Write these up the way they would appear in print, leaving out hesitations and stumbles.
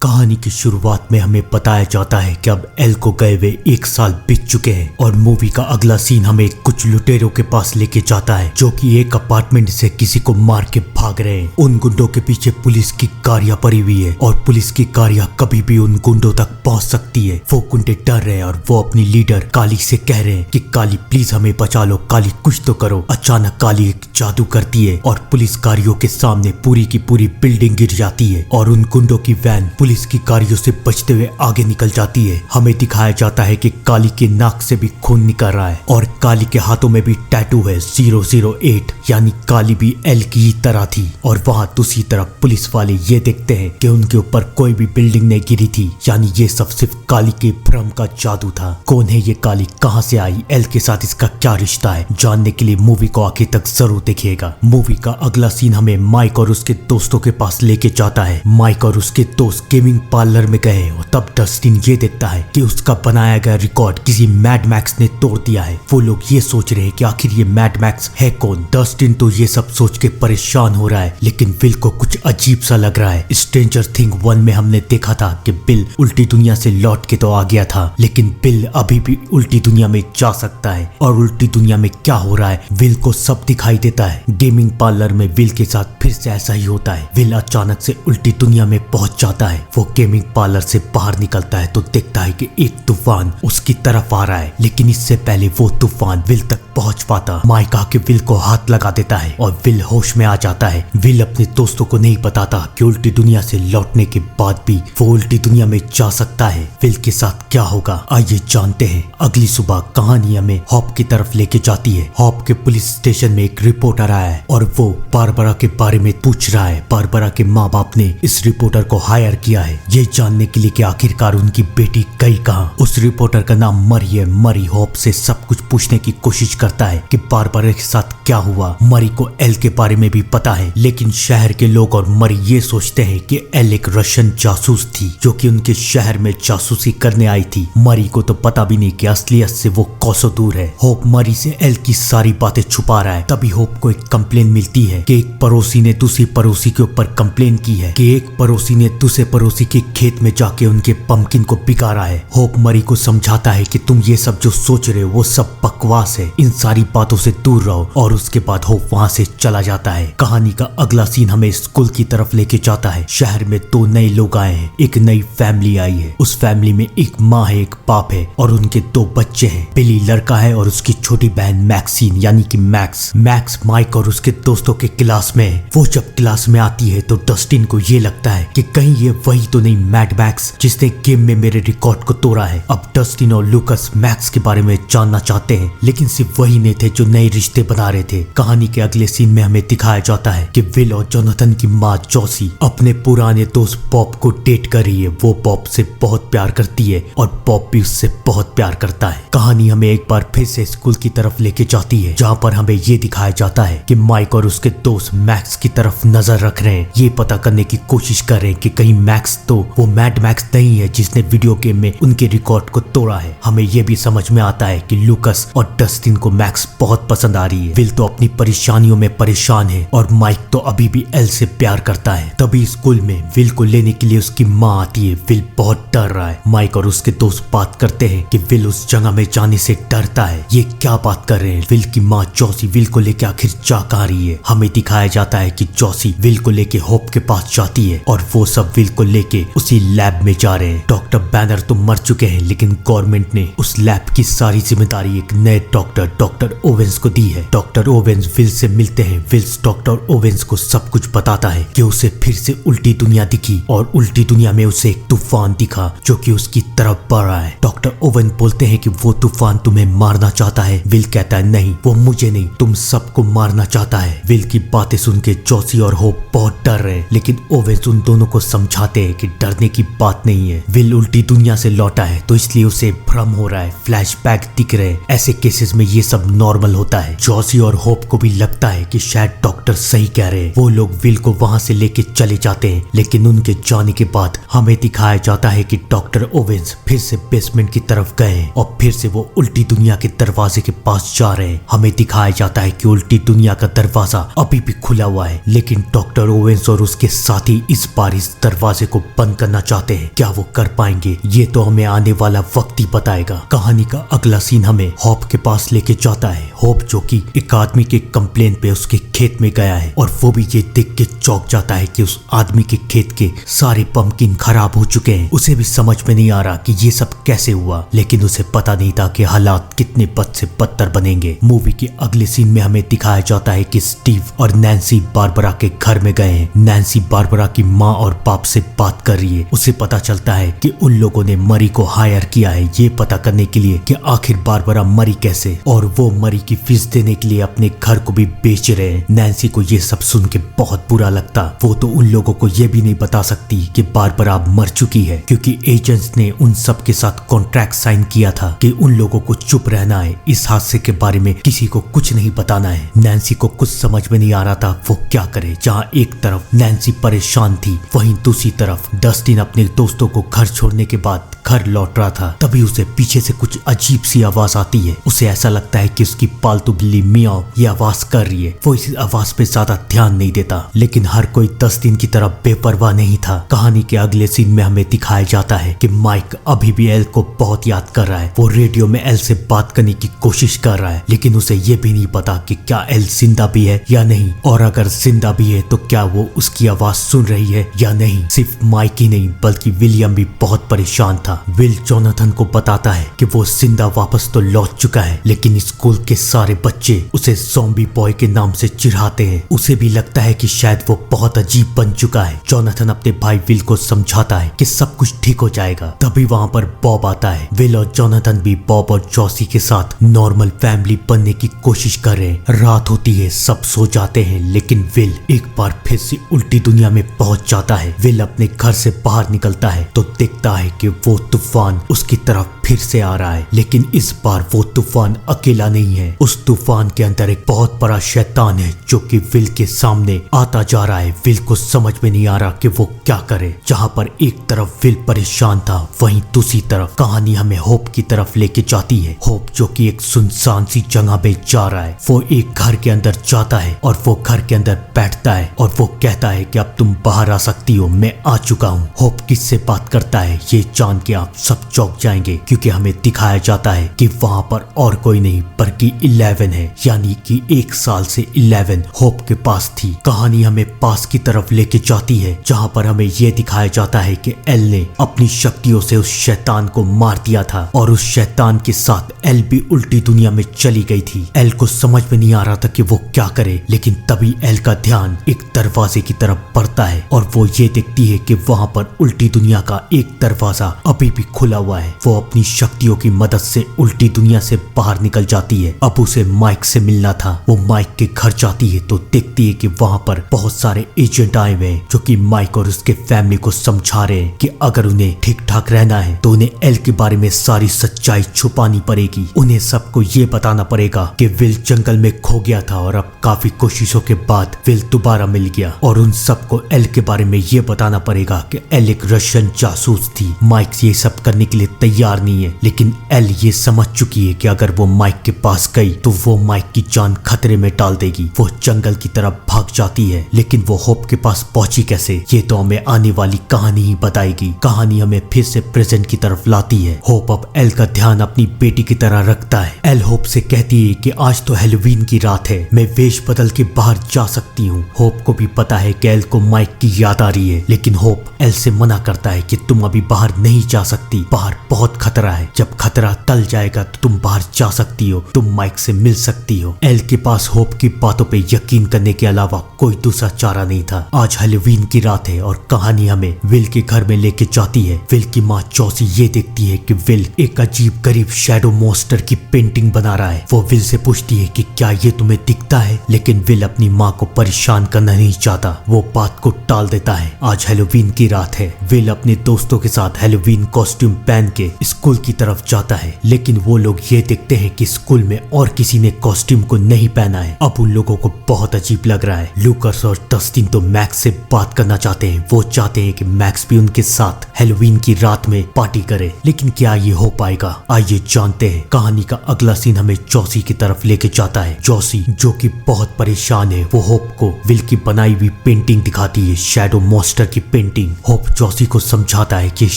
कहानी की शुरुआत में हमें बताया जाता है कि अब एल को गए हुए 1 साल बीत चुके हैं और मूवी का अगला सीन हमें कुछ लुटेरों के पास लेके जाता है जो कि एक अपार्टमेंट से किसी को मार के भाग रहे हैं। उन गुंडों के पीछे पुलिस की गाड़ियां पड़ी हुई है और पुलिस की गाड़ियां कभी भी उन गुंडों तक पहुंच सकती है। वो गुंडे डर रहे हैं और वो अपनी लीडर काली से कह रहे हैं कि काली प्लीज हमें बचा लो, काली कुछ तो करो। अचानक काली एक जादू करती है और पुलिस गाड़ियों के सामने पूरी की पूरी बिल्डिंग गिर जाती है और उन गुंडों की वैन पुलिस की गाड़ियों से बचते हुए आगे निकल जाती है। हमें दिखाया जाता है कि काली के नाक से भी खून निकल रहा है और काली के हाथों में भी टैटू है 008, यानी काली भी एल की ही तरह थी। और वहां दूसरी तरफ पुलिस वाले ये देखते हैं कि उनके ऊपर कोई भी बिल्डिंग नहीं गिरी थी, यानी ये सब सिर्फ काली के भ्रम का जादू था। कौन है ये काली, कहां से आई, एल के साथ इसका क्या रिश्ता है, जानने के लिए मूवी को आखिर तक जरूर देखिएगा। मूवी का अगला सीन हमें माइक और उसके दोस्तों के पास लेके जाता है। माइक और उसके दोस्त गेमिंग पार्लर में गए और तब डस्टिन ये देखता है कि उसका बनाया गया रिकॉर्ड किसी मैड मैक्स ने तोड़ दिया है। वो लोग ये सोच रहे हैं कि आखिर ये मैड मैक्स है कौन। डस्टिन तो ये सब सोच के परेशान हो रहा है, लेकिन बिल को कुछ अजीब सा लग रहा है। स्ट्रेंजर थिंग 1 में हमने देखा था कि बिल उल्टी दुनिया से लौट के तो आ गया था, लेकिन बिल अभी भी उल्टी दुनिया में जा सकता है। और उल्टी दुनिया में क्या हो रहा है विल को सब दिखाई देता है। गेमिंग पार्लर में विल के साथ फिर से ऐसा ही होता है। विल अचानक से उल्टी दुनिया में पहुंच जाता है। वो गेमिंग पार्लर से बाहर निकलता है तो देखता है कि एक तूफान उसकी तरफ आ रहा है, लेकिन इससे पहले वो तूफान विल तक पहुंच पाता माइक आके विल को हाथ लगा देता है और विल होश में आ जाता है। विल अपने दोस्तों को नहीं बताता कि उल्टी दुनिया से लौटने के बाद भी वो उल्टी दुनिया में जा सकता है। विल के साथ क्या होगा आइए जानते हैं। अगली सुबह कहानी हमें हॉप की तरफ लेके जाती है। हॉप के पुलिस स्टेशन में एक रिपोर्टर आया है और वो बारबरा के बारे में पूछ रहा है। बारबरा के माँ बाप ने इस रिपोर्टर को हायर किया है ये जानने के लिए कि आखिरकार उनकी बेटी गई कहाँ। उस रिपोर्टर का नाम मरी है। मरी होप से सब कुछ पूछने की कोशिश करता है कि बारबरा के साथ क्या हुआ। मरी को एल के बारे में भी पता है, लेकिन शहर के लोग और मरी ये सोचते हैं कि एल एक रशियन जासूस थी जो कि उनके शहर में जासूसी करने आई थी। मरी को तो पता भी नहीं कि असलियत से वो कोसों दूर है। होप मरी से एल की सारी बातें छुपा रहा है। तभी होप को एक कंप्लेन मिलती है कि एक पड़ोसी ने दूसरी पड़ोसी के ऊपर कंप्लेन की है कि एक पड़ोसी ने दूसरे पड़ोसी के खेत में जाके उनके पंपकिन को बिगाड़ा है। होप मरी को समझाता है कि तुम ये सब जो सोच रहे हो वो सब बकवास है, इन सारी बातों से दूर रहो। और उसके बाद होप वहां से चला जाता है। कहानी का अगला सीन हमें स्कूल की तरफ लेके जाता है। शहर में 2 नए लोग आए हैं, एक नई फैमिली आई है। उस फैमिली में एक माँ है, एक बाप है और उनके 2 बच्चे हैं। बिली लड़का है और उसकी छोटी बहन मैक्सिन यानी कि मैक्स। मैक्स माइक और उसके दोस्तों के क्लास में है। वो जब क्लास में आती है तो डस्टिन को ये लगता है कि कहीं ये वही तो नहीं मैड मैक्स जिसने गेम में मेरे रिकॉर्ड को तोड़ा है। अब डस्टिन और लूकस मैक्स के बारे में जानना चाहते हैं, लेकिन सिर्फ वही नहीं थे जो नए रिश्ते बना रहे थे। कहानी के अगले सीन में हमें दिखाया जाता है कि विल और जोनाथन की माँ जॉसी अपने पुराने दोस्त बॉब को डेट कर रही है। वो बॉब से बहुत प्यार करती है और बॉब भी उससे बहुत प्यार करता है। कहानी हमें एक बार फिर से स्कूल की तरफ लेके जाती है, जहाँ पर हमें ये दिखाया जाता है कि माइक और उसके दोस्त मैक्स की तरफ नजर रख रहे हैं। ये पता करने की कोशिश कर रहे हैं कि कहीं मैक्स तो वो मैड मैक्स नहीं है जिसने वीडियो गेम में उनके रिकॉर्ड को तोड़ा है। हमें ये भी समझ में आता है कि लूकस और डस्टिन को मैक्स बहुत पसंद आ रही है। विल तो अपनी परेशानियों में परेशान है और माइक तो अभी भी एल से प्यार करता है। तभी स्कूल में विल को लेने के लिए उसकी माँ आती है। विल बहुत डर रहा है। माइक और उसके दोस्त बात करते हैं कि विल उस जगह में जाने से डरता है। ये क्या बात कर रहे हैं। विल की माँ जॉसी विल को लेके आखिर जा कहाँ रही है। हमें दिखाया जाता है कि जॉसी विल को लेके होप के पास जाती है और वो सब विल को लेके उसी लैब में जा रहे हैं। डॉक्टर बैनर तो मर चुके हैं, लेकिन गवर्नमेंट ने उस लैब की सारी जिम्मेदारी एक नए डॉक्टर ओवेंस को दी है। डॉक्टर ओवेंस विल से मिलते हैं। विल्स डॉक्टर ओवेंस को सब कुछ बताता है कि उसे फिर से उल्टी दुनिया दिखी और उल्टी दुनिया में उसे एक तूफान दिखा जो कि उसकी तरफ बढ़ रहा है। डॉक्टर ओवेन बोलते हैं कि वो तूफान तुम्हें मारना चाहता है। विल कहता है नहीं, वो मुझे नहीं तुम सबको मारना चाहता है। विल की बातें सुन के जॉसी और होप बहुत डर रहे हैं, लेकिन ओवेंस उन दोनों को समझाते हैं कि डरने की बात नहीं है। विल उल्टी दुनिया से लौटा है तो इसलिए उसे भ्रम हो रहा है, फ्लैशबैक दिख रहे हैं। ऐसे केसेस में ये सब नॉर्मल होता है। जॉसी और होप को भी लगता है कि शायद डॉक्टर सही कह रहे हैं। वो लोग विल को वहां से लेके चले जाते हैं, लेकिन उनके जाने के बाद हमें दिखाया जाता है कि डॉक्टर ओवेंस फिर से बेसमेंट की तरफ गए और फिर से वो उल्टी दुनिया के दरवाजे के पास जा रहे हैं। हमें दिखाया जाता है कि उल्टी दुनिया का दरवाजा अभी भी खुला हुआ है, लेकिन डॉक्टर ओवेंस और उसके साथी इस बार इस दरवाजे को को बंद करना चाहते हैं। क्या वो कर पाएंगे, ये तो हमें आने वाला वक्त ही बताएगा। कहानी का अगला सीन हमें होप के पास लेके जाता है। होप जो कि एक आदमी के कंप्लेन पे उसके खेत में गया है और वो भी ये देख के चौंक जाता है कि उस आदमी के खेत के सारे पंपकिन खराब हो चुके हैं। उसे भी समझ में नहीं आ रहा कि ये सब कैसे हुआ, लेकिन उसे पता नहीं था कि हालात कितने बद से बदतर बनेंगे। मूवी के अगले सीन में हमें दिखाया जाता है कि स्टीव और नैन्सी बारबरा के घर में गए हैं। नैन्सी बारबरा की माँ और बाप से बात कर रही है। उसे पता चलता है कि उन लोगों ने मरी को हायर किया है ये पता करने के लिए कि आखिर बारबरा मरी कैसे, और वो मरी की फीस देने के लिए अपने घर को भी बेच रहे हैं। नैन्सी को ये सब सुन के बहुत बुरा लगता। वो तो उन लोगों को ये भी नहीं बता सकती कि बारबरा मर चुकी है, क्योंकि एजेंट्स ने उन सब के साथ कॉन्ट्रैक्ट साइन किया था कि उन लोगों को चुप रहना है, इस हादसे के बारे में किसी को कुछ नहीं बताना है। नैन्सी को कुछ समझ में नहीं आ रहा था वो क्या करे। जहाँ एक तरफ नैन्सी परेशान थी, वहीं दूसरी तरफ डस्टिन अपने दोस्तों को घर छोड़ने के बाद घर लौट रहा था। तभी उसे पीछे से कुछ अजीब सी आवाज आती है। उसे ऐसा लगता है कि उसकी पालतू बिल्ली मियाओ ये आवाज कर रही है। वो इस आवाज पे ज्यादा ध्यान नहीं देता, लेकिन हर कोई डस्टिन की तरह बेपरवाह नहीं था। कहानी के अगले सीन में हमें दिखाया जाता है कि माइक अभी भी एल को बहुत याद कर रहा है। वो रेडियो में एल से बात करने की कोशिश कर रहा है, लेकिन उसे ये भी नहीं पता कि क्या एल जिंदा भी है या नहीं, और अगर जिंदा भी है तो क्या वो उसकी आवाज सुन रही है या नहीं। सिर्फ माइक ही नहीं बल्कि विलियम भी बहुत परेशान था। विल जोनाथन को बताता है कि वो जिंदा वापस तो लौट चुका है, लेकिन स्कूल के सारे बच्चे उसे ज़ॉम्बी बॉय के नाम से चिढ़ाते हैं। उसे भी लगता है कि शायद वो बहुत अजीब बन चुका है। जोनाथन अपने भाई विल को समझाता है कि सब कुछ ठीक हो जाएगा। तभी वहाँ पर बॉब आता है। विल और जोनाथन भी बॉब और जॉसी के साथ नॉर्मल फैमिली बनने की कोशिश कर रहे हैं। रात होती है, सब सो जाते हैं, लेकिन विल एक बार फिर से उल्टी दुनिया में पहुंच जाता है। विल अपने घर से बाहर निकलता है तो देखता है कि वो तूफान उसकी तरफ फिर से आ रहा है, लेकिन इस बार वो तूफान अकेला नहीं है। उस तूफान के अंदर एक बहुत बड़ा शैतान है जो कि विल के सामने आता जा रहा है। विल को समझ में नहीं आ रहा कि वो क्या करे। जहाँ पर एक तरफ विल परेशान था, वहीं दूसरी तरफ कहानी हमें होप की तरफ लेके जाती है। होप जो कि एक सुनसान सी जगह में जा रहा है। वो एक घर के अंदर जाता है और वो घर के अंदर बैठता है और वो कहता है कि अब तुम बाहर आ सकती हो, मैं आ चुका हूँ। होप किससे बात करता है ये जान के आप सब चौंक जाएंगे, क्योंकि हमें दिखाया जाता है कि वहाँ पर और कोई नहीं बल्कि 11 है, यानी कि 1 साल से 11 होप के पास थी। कहानी हमें पास की तरफ लेके जाती है, जहाँ पर हमें ये दिखाया जाता है कि एल ने अपनी शक्तियों से उस शैतान को मार दिया था और उस शैतान के साथ एल भी उल्टी दुनिया में चली गई थी। एल को समझ में नहीं आ रहा था कि वो क्या करे, लेकिन तभी एल का ध्यान एक दरवाजे की तरफ बढ़ता है और वो ये देखती है कि वहाँ पर उल्टी दुनिया का एक दरवाजा अभी भी खुला हुआ है। वो अपनी शक्तियों की मदद से उल्टी दुनिया से बाहर निकल जाती है। अब उसे माइक से मिलना था। वो माइक के घर जाती है तो देखती है कि वहाँ पर बहुत सारे एजेंट आए हुए हैं जो कि माइक और उसके फैमिली को समझा रहे हैं कि अगर उन्हें ठीक ठाक रहना है तो उन्हें एल के बारे में सारी सच्चाई छुपानी पड़ेगी। उन्हें सबको ये बताना पड़ेगा कि विल जंगल में खो गया था और अब काफी कोशिशों के बाद विल दोबारा मिल गया, और उन सबको एल के बारे में ये बताना पड़ेगा कि एल एक रशियन जासूस थी। माइक ये सब करने के लिए तैयार नहीं है, लेकिन एल ये समझ चुकी है कि अगर वो माइक के पास गई तो वो माइक की जान खतरे में डाल देगी। वो जंगल की तरफ भाग जाती है, लेकिन वो होप के पास पहुंची कैसे ये तो हमें आने वाली कहानी ही बताएगी। कहानी हमें फिर से प्रेजेंट की तरफ लाती है। होप अब एल का ध्यान अपनी बेटी की तरह रखता है। एल होप से कहती है कि आज तो हैलोवीन की रात है, मैं वेश बदल के बाहर जा सकती हूँ। होप को भी पता है कि एल को माइक की याद आ रही है, लेकिन होप एल से मना करता है कि तुम अभी बाहर नहीं जा सकती, बाहर बहुत खतरा है। जब खतरा टल जाएगा तो तुम बाहर जा सकती हो, तुम माइक से मिल सकती हो। एल के पास होप की बातों पे यकीन करने के अलावा कोई दूसरा चारा नहीं था। आज हैलोवीन की रात है और कहानी हमें विल के घर में लेके जाती है। विल की माँ जॉसी ये देखती है कि विल एक अजीब गरीब शैडो मॉन्स्टर की पेंटिंग बना रहा है। वो विल से पूछती है कि क्या ये तुम्हें दिखता है, लेकिन विल अपनी माँ को परेशान करना नहीं चाहता, वो बात को टाल देता है। आज हैलोवीन की रात है। विल अपने दोस्तों के साथ हैलोवीन कॉस्ट्यूम पहन के स्कूल स्कूल की तरफ जाता है, लेकिन वो लोग ये देखते हैं कि स्कूल में और किसी ने कॉस्ट्यूम को नहीं पहना है। अब उन लोगों को बहुत अजीब लग रहा है। लूकस और डस्टिन तो मैक्स से बात करना चाहते हैं। वो चाहते हैं कि मैक्स भी उनके साथ हैलोवीन की रात में पार्टी करे, लेकिन क्या ये हो पाएगा? आइए जानते हैं। कहानी का अगला सीन हमें जॉसी की तरफ लेके जाता है। जॉसी जो कि बहुत परेशान है, वो होप को विल की बनाई हुई पेंटिंग दिखाती है, शैडो मॉन्स्टर की पेंटिंग। होप जॉसी को समझाता है कि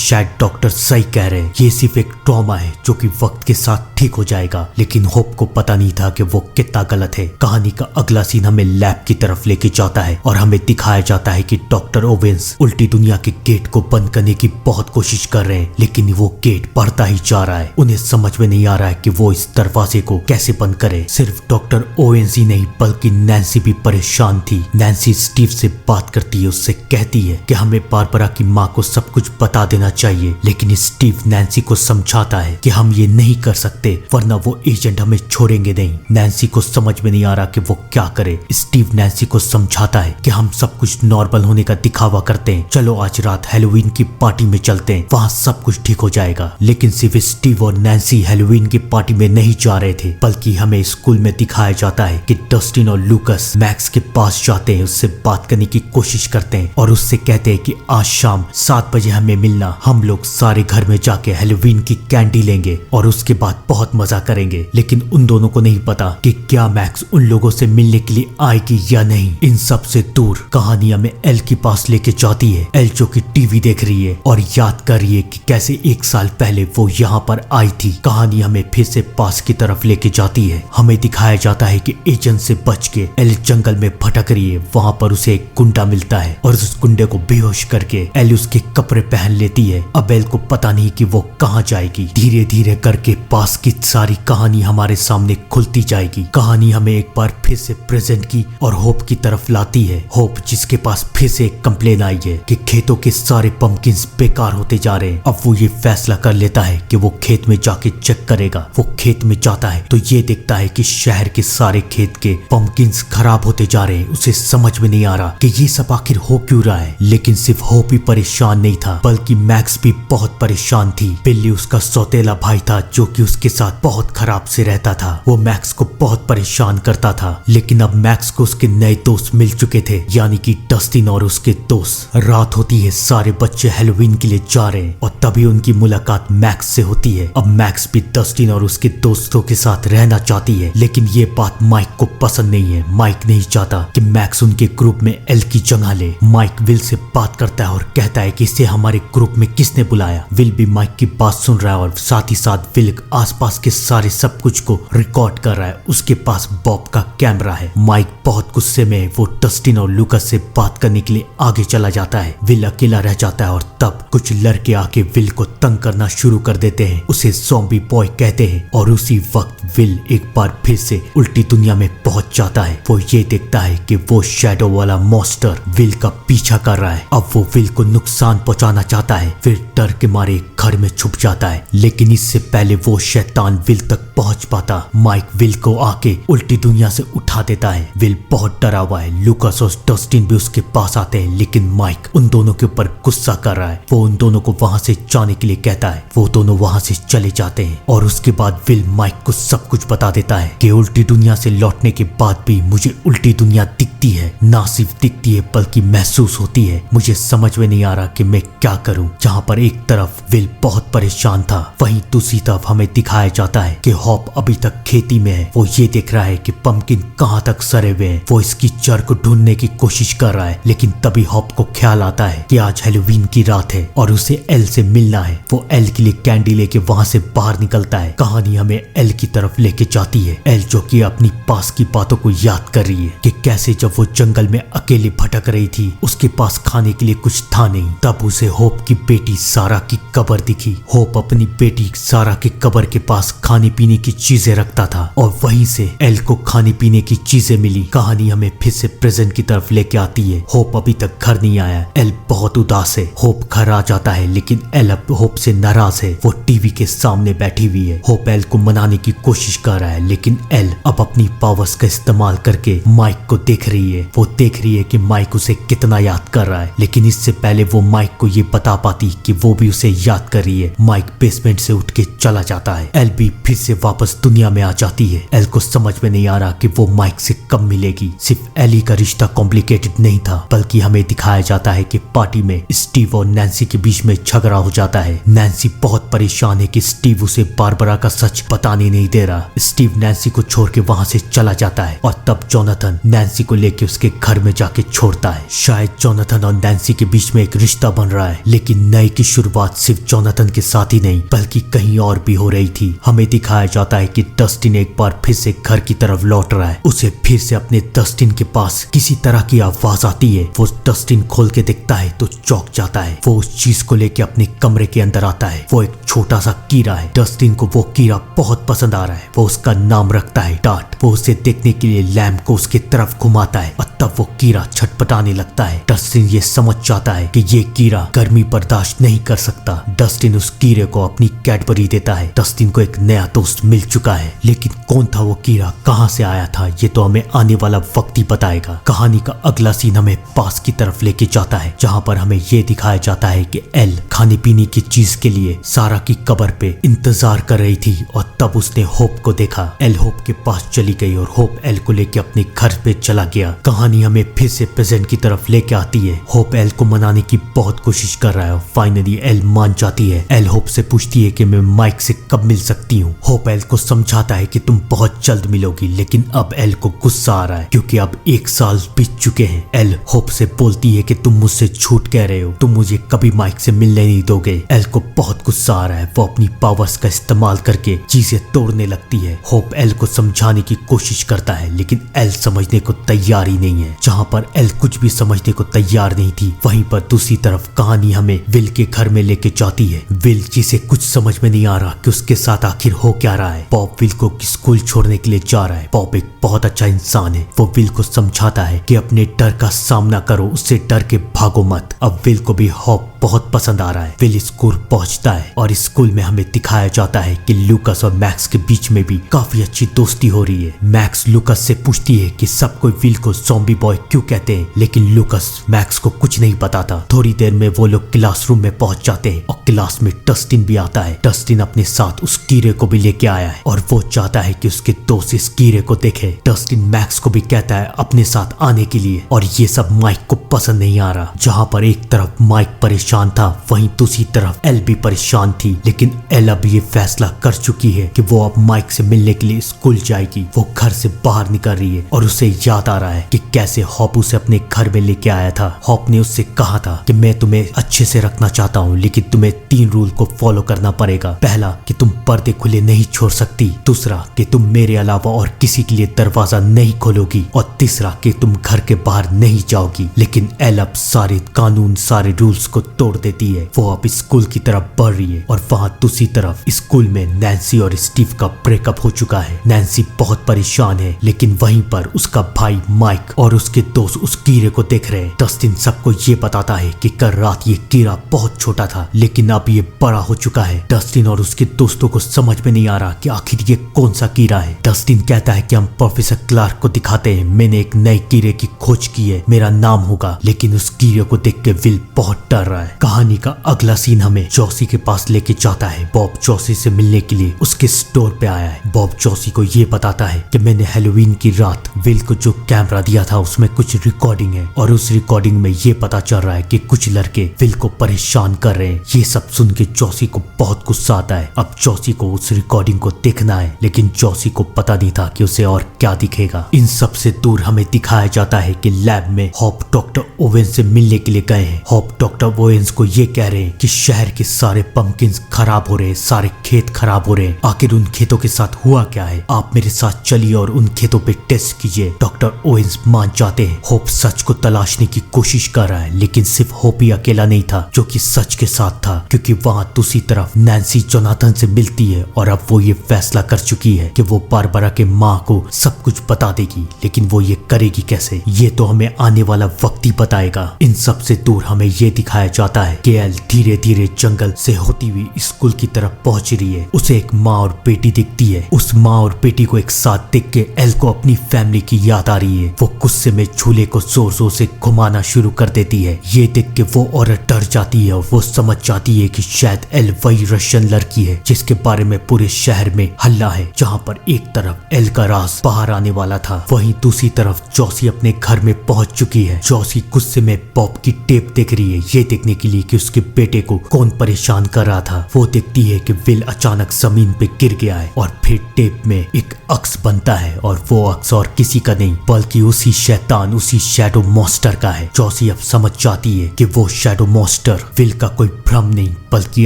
शायद डॉक्टर सही कह रहे हैं, ये सिर्फ एक ट्रॉमा है जो कि वक्त के साथ ठीक हो जाएगा। लेकिन होप को पता नहीं था कि वो कितना गलत है। कहानी का अगला सीन हमें लैब की तरफ लेके जाता है और हमें दिखाया जाता है कि डॉक्टर ओवेंस उल्टी दुनिया के गेट को बंद करने की बहुत कोशिश कर रहे हैं, लेकिन वो गेट बढ़ता ही जा रहा है। उन्हें समझ में नहीं आ रहा है कि वो इस दरवाजे को कैसे बंद करे। सिर्फ डॉक्टर ओवेंस ही नहीं बल्कि नैन्सी भी परेशान थी। नैन्सी स्टीव से बात करती है, उससे कहती है कि हमें बारबरा की माँ को सब कुछ बता देना चाहिए, लेकिन स्टीव नैन्सी को समझाता है कि हम ये नहीं कर सकते वरना वो एजेंट हमें छोड़ेंगे नहीं। नैन्सी को समझ में नहीं आ रहा कि वो क्या करे। स्टीव नैन्सी को समझाता है कि हम सब कुछ नॉर्मल होने का दिखावा करते हैं, चलो आज रात हैलोवीन की पार्टी में चलते हैं, वहाँ सब कुछ ठीक हो जाएगा। लेकिन सिर्फ स्टीव और नैन्सी हैलोवीन की पार्टी में नहीं जा रहे थे, बल्कि हमें स्कूल में दिखाया जाता है कि डस्टिन और लूकस मैक्स के पास जाते हैं, उससे बात करने की कोशिश करते हैं और उससे कहते हैं कि आज शाम 7 बजे हमें मिलना। हम लोग सारे घर में जाके हैलोवीन की कैंडी लेंगे और उसके बाद बहुत मजा करेंगे। लेकिन उन दोनों को नहीं पता कि क्या मैक्स उन लोगों से मिलने के लिए आएगी या नहीं। इन सब से दूर कहानी हमें एल के पास लेके जाती है। एल जो कि टीवी देख रही है और याद कर रही है कि कैसे 1 साल पहले वो यहाँ पर आई थी। कहानी हमें फिर से पास की तरफ लेके जाती है। हमें दिखाया जाता है कि एजेंट से बच के एल जंगल में भटक रही है। वहाँ पर उसे एक गुंडा मिलता है और उस गुंडे को बेहोश करके एल उसके कपड़े पहन लेती है। अब एल को पता नहीं कि वो कहाँ जाएगी। धीरे धीरे करके पास की सारी कहानी हमारे सामने खुलती जाएगी। कहानी हमें एक बार फिर से प्रेजेंट की और होप की तरफ लाती है। होप जिसके पास फिर से एक कंप्लेन आई है कि खेतों के सारे पंपकिन्स बेकार होते जा रहे हैं। अब वो ये फैसला कर लेता है कि वो खेत में जाके चेक करेगा। वो खेत में जाता है तो ये देखता है कि शहर के सारे खेत के पंपकिन्स खराब होते जा रहे हैं। उसे समझ में नहीं आ रहा कि ये सब आखिर हो क्यों रहा है। लेकिन सिर्फ होप ही परेशान नहीं था, बल्कि मैक्स भी बहुत परेशान थी। बिल्ली उसका सौतेला भाई था जो कि उसके साथ बहुत खराब से रहता था। वो मैक्स को बहुत परेशान करता था। लेकिन अब मैक्स को उसके नए दोस्त मिल चुके थे, यानी कि डस्टिन और उसके दोस्त। रात होती है, सारे बच्चे हैलोवीन के लिए जा रहे हैं और तभी उनकी मुलाकात मैक्स से होती है। अब मैक्स भी डस्टिन और उसके दोस्तों के साथ रहना चाहती है, लेकिन ये बात माइक को पसंद नहीं है। माइक नहीं चाहता कि मैक्स उनके ग्रुप में एल की जगह ले। माइक विल से बात करता है और कहता है कि इसे हमारे ग्रुप में किसने बुलाया। विल भी माइक की बात सुन रहा है और साथ ही साथ विल आसपास के सारे सब कुछ को रिकॉर्ड कर रहा है। उसके पास बॉब का कैमरा है। माइक बहुत गुस्से में वो डस्टिन और लूकस से बात करने के लिए आगे चला जाता है। विल अकेला रह जाता है और तब कुछ लड़के आके विल को तंग करना शुरू कर देते हैं। उसे ज़ॉम्बी बॉय कहते हैं और उसी वक्त विल एक बार फिर से उल्टी दुनिया में पहुंच जाता है। वो ये देखता है कि वो शैडो वाला मॉन्स्टर विल का पीछा कर रहा है। अब वो विल को नुकसान पहुंचाना चाहता है, फिर डर के मारे घर में छुप जाता है। लेकिन इससे पहले वो शैतान विल तक पहुंच पाता, माइक विल को आके उल्टी दुनिया से उठा देता है। विल बहुत डरा हुआ है। लूकस और डस्टिन भी उसके पास आते हैं, लेकिन माइक उन दोनों के ऊपर गुस्सा कर रहा है। वो उन दोनों को वहां से जाने के लिए कहता है। वो दोनों वहां से चले जाते हैं और उसके बाद विल माइक को सब कुछ बता देता है कि उल्टी दुनिया से लौटने के बाद भी मुझे उल्टी दुनिया दिखती है, ना सिर्फ दिखती है बल्कि महसूस होती है। मुझे समझ में नहीं आ रहा कि मैं क्या करूं। जहां पर एक तरफ विल बहुत परेशान था, वहीं दूसरी तरफ हमें दिखाया जाता है कि हॉप अभी तक खेती में है। वो ये देख रहा है कि पंपकिन कहां तक सड़े हुए हैं। वो इसकी जड़ को ढूंढने की कोशिश कर रहा है, लेकिन तभी हॉप को ख्याल आता है कि आज हैलोवीन की रात है और उसे एल से मिलना है। वो एल के लिए कैंडी लेके वहां से बाहर निकलता है। कहानी हमें एल की तरफ लेके जाती है। एल जो कि अपनी पास की बातों को याद कर रही है कि कैसे जब वो जंगल में अकेले भटक रही थी, उसके पास खाने के लिए कुछ था नहीं। तब उसे होप की बेटी सारा की कब्र दिखी। होप अपनी बेटी सारा के कब्र के पास खाने पीने की चीजें रखता था और वहीं से एल को खाने पीने की चीजें मिली। कहानी हमें फिर से प्रेजेंट की तरफ लेके आती है। होप अभी तक घर नहीं आया। एल बहुत उदास है। होप घर आ जाता है, लेकिन एल अब होप से नाराज है। वो टीवी के सामने बैठी हुई है। होप एल को मनाने की कोशिश कर रहा है, लेकिन एल अब अपनी पावर्स का इस्तेमाल करके माइक को देख रही है। वो देख रही है कि माइक उसे कितना याद कर रहा है, लेकिन इससे पहले वो माइक को ये बता पाती कि वो भी उसे याद कर रही है, माइक बेसमेंट से उठ के चला जाता है। एल भी फिर से वापस दुनिया में आ जाती है। एल को समझ में नहीं आ रहा कि वो माइक से कब मिलेगी। सिर्फ एली का रिश्ता कॉम्प्लिकेटेड नहीं था, बल्कि हमें दिखाया जाता है कि पार्टी में स्टीव और नैन्सी के बीच में झगड़ा हो जाता है। नैन्सी बहुत परेशान है कि स्टीव उसे बारबरा का सच बताने नहीं दे रहा। स्टीव नैन्सी को छोड़ के वहां से चला जाता है और तब जोनाथन नैन्सी को लेके उसके घर में जाके छोड़ता है। शायद जोनाथन और नैन्सी के बीच में एक रिश्ता बन रहा है, लेकिन नए की शुरुआत सिर्फ जोनाथन के साथ ही नहीं बल्कि कहीं और भी हो रही थी। हमें दिखाया जाता है कि डस्टिन एक बार फिर से घर की तरफ लौट रहा है। उसे फिर से अपने डस्टिन के पास किसी तरह की आवाज आती है। वो डस्टिन खोल के देखता है तो चौंक जाता है। वो उस चीज को लेके अपने कमरे के अंदर आता है। वो एक छोटा सा कीड़ा है। डस्टिन को वो कीड़ा बहुत पसंद आ रहा है। वो उसका नाम रखता है डार्ट। वो उसे देखने के लिए लैम्प को उसके तरफ घुमाता है और तब वो कीड़ा छटपटाने लगता है। डस्टिन ये समझ जाता है कि ये कीड़ा गर्मी बर्दाश्त नहीं कर सकता। डस्टिन उस कीड़े को अपनी कैडबरी देता है। डस्टिन को एक नया दोस्त मिल चुका है, लेकिन कौन था वो कीड़ा, कहां से आया था, ये तो हमें आने वाला वक्त ही बताएगा। कहानी का अगला सीन हमें पास की तरफ लेके जाता है, जहां पर हमें ये दिखाया जाता है कि एल खाने पीने की चीज के लिए सारा की कब्र पे इंतजार कर रही थी और तब उसने होप को देखा। एल होप के पास चली गई और होप एल को लेके अपने घर पे चला गया। कहानी हमें फिर से प्रेजेंट की तरफ लेके आती है। होप एल को मनाने की बहुत कोशिश कर रहा है और फाइनली एल मान जाती है। एल होप से पूछती है कि मैं माइक से कब मिल सकती हूँ। होप एल को समझाता है कि तुम बहुत जल्द मिलोगी, लेकिन अब एल को गुस्सा आ रहा है क्योंकि अब 1 साल बीत चुके हैं। एल होप से बोलती है कि तुम मुझसे झूठ कह रहे हो, तुम मुझे कभी माइक से मिलने नहीं दोगे। एल को बहुत गुस्सा आ रहा है। वो अपनी पावर्स का इस्तेमाल करके चीजें तोड़ने लगती है। होप एल को समझाने की कोशिश करता है, लेकिन एल समझने को तैयार ही नहीं है। जहाँ पर एल कुछ भी समझने को तैयार नहीं थी, वहीं पर दूसरी तरफ कहानी हमें विल के घर में लेके जाती है। विल जिसे कुछ समझ में नहीं आ रहा कि उसके साथ आखिर हो क्या रहा है। बॉब विल को स्कूल छोड़ने के लिए जा रहा है। बॉब एक बहुत अच्छा इंसान है। वो विल को समझाता है कि अपने डर का सामना करो, उससे डर के भागो मत। अब विल को भी होप बहुत पसंद आ रहा है। विल स्कूल पहुंचता है और स्कूल में हमें दिखाया जाता है कि लूकस और मैक्स के बीच में भी काफी अच्छी दोस्ती हो रही है। मैक्स लूकस से पूछती है कि सब कोई विल को ज़ॉम्बी बॉय क्यों कहते हैं, लेकिन लूकस मैक्स को कुछ नहीं बताता। थोड़ी देर में वो लोग क्लासरूम में पहुंच जाते हैं और क्लास में डस्टिन भी आता है। डस्टिन अपने साथ उस कीड़े को भी लेके आया है और वो चाहता है कि उसके दोस्त इस कीड़े को देखे। डस्टिन मैक्स को भी कहता है अपने साथ आने के लिए और ये सब माइक को पसंद नहीं आ रहा। जहाँ पर एक तरफ माइक परेशान था, वहीं दूसरी तरफ एल भी परेशान थी, लेकिन एल अब ये फैसला कर चुकी है कि वो अब माइक से मिलने के लिए स्कूल जाएगी। वो घर से बाहर निकल रही है और उसे याद आ रहा है कि कैसे हॉप उसे अपने घर में लेके आया था। हॉप ने उससे कहा था कि मैं तुम्हें अच्छे से रखना चाहता हूँ, लेकिन तुम्हें 3 रूल को फॉलो करना पड़ेगा। पहला कि तुम पर्दे खुले नहीं छोड़ सकती, दूसरा कि तुम मेरे अलावा और किसी के लिए दरवाजा नहीं खोलोगी, और तीसरा कि तुम घर के बाहर नहीं जाओगी। लेकिन एल अब सारे कानून, सारे रूल्स को तोड़ देती है। वो अब स्कूल की तरफ बढ़ रही है और वहाँ दूसरी तरफ स्कूल में नैन्सी और स्टीव का ब्रेकअप हो चुका है। नैन्सी बहुत परेशान है, लेकिन वहीं पर उसका भाई माइक और उसके दोस्त उस कीड़े को देख रहे हैं। डस्टिन सबको ये बताता है कि कल रात ये कीड़ा बहुत छोटा था, लेकिन अब ये बड़ा हो चुका है। डस्टिन और उसके दोस्तों को समझ में नहीं आ रहा कि आखिर ये कौन सा कीड़ा है। डस्टिन कहता है कि हम प्रोफेसर क्लार्क को दिखाते हैं, मैंने एक नए कीड़े की खोज की है, मेरा नाम होगा। लेकिन उस कीड़े को देख के विल बहुत डर रहा है। कहानी का अगला सीन हमें जॉसी के पास लेके जाता है। बॉब जॉसी से मिलने के लिए उसके स्टोर पे आया है। बॉब जॉसी को ये बताता है कि मैंने हैलोवीन की रात विल को जो कैमरा दिया था उसमें कुछ रिकॉर्डिंग है और उस रिकॉर्डिंग में ये पता चल रहा है कि कुछ लड़के विल को परेशान कर रहे हैं। ये सब सुन के जॉसी को बहुत गुस्सा आता है। अब जॉसी को उस रिकॉर्डिंग को देखना है, लेकिन जॉसी को पता नहीं था कि उसे और क्या दिखेगा। इन सब से दूर हमें दिखाया जाता है कि लैब में हॉप डॉक्टर ओवेन से मिलने के लिए गए हैं। हॉप डॉक्टर ओवेन को ये कह रहे हैं कि शहर के सारे पंपकिंस खराब हो रहे हैं, सारे खेत खराब हो रहे हैं, आखिर उन खेतों के साथ हुआ क्या है, आप मेरे साथ चलिए और उन खेतों पे टेस्ट कीजिए। डॉक्टर ओवेन्स मान जाते हैं। होप सच को तलाशने की कोशिश कर रहा है, लेकिन सिर्फ होप ही अकेला नहीं था जो कि सच के साथ था, क्योंकि वहाँ दूसरी तरफ नैन्सी जोनाथन से मिलती है और अब वो ये फैसला कर चुकी है कि वो बारबरा के माँ को सब कुछ बता देगी। लेकिन वो ये करेगी कैसे, ये तो हमें आने वाला वक्त ही बताएगा। इन सब से दूर हमें ये दिखाया जाता पाता है कि एल धीरे धीरे जंगल से होती हुई स्कूल की तरफ पहुंच रही है। उसे एक माँ और बेटी दिखती है। उस माँ और बेटी को एक साथ देख के एल को अपनी फैमिली की याद आ रही है। वो गुस्से में झूले को जोर जोर से घुमाना शुरू कर देती है। ये देख के वो औरत डर जाती है और वो समझ जाती है कि शायद एल वही रशियन लड़की है जिसके बारे में पूरे शहर में हल्ला है। जहाँ पर एक तरफ एल का राज बाहर आने वाला था, वहीं दूसरी तरफ जॉसी अपने घर में पहुंच चुकी है। जॉसी गुस्से में बॉब की टेप देख रही है, ये देखने के लिए कि उसके बेटे को कौन परेशान कर रहा था। वो देखती है कि विल अचानक जमीन पे गिर गया है और फिर टेप में एक अक्स बनता है और वो अक्स और किसी का नहीं बल्कि उसी शैतान, उसी शैडो मॉन्स्टर का है। जॉसी अब समझ जाती है कि वो शैडो मॉन्स्टर विल का कोई भ्रम नहीं बल्कि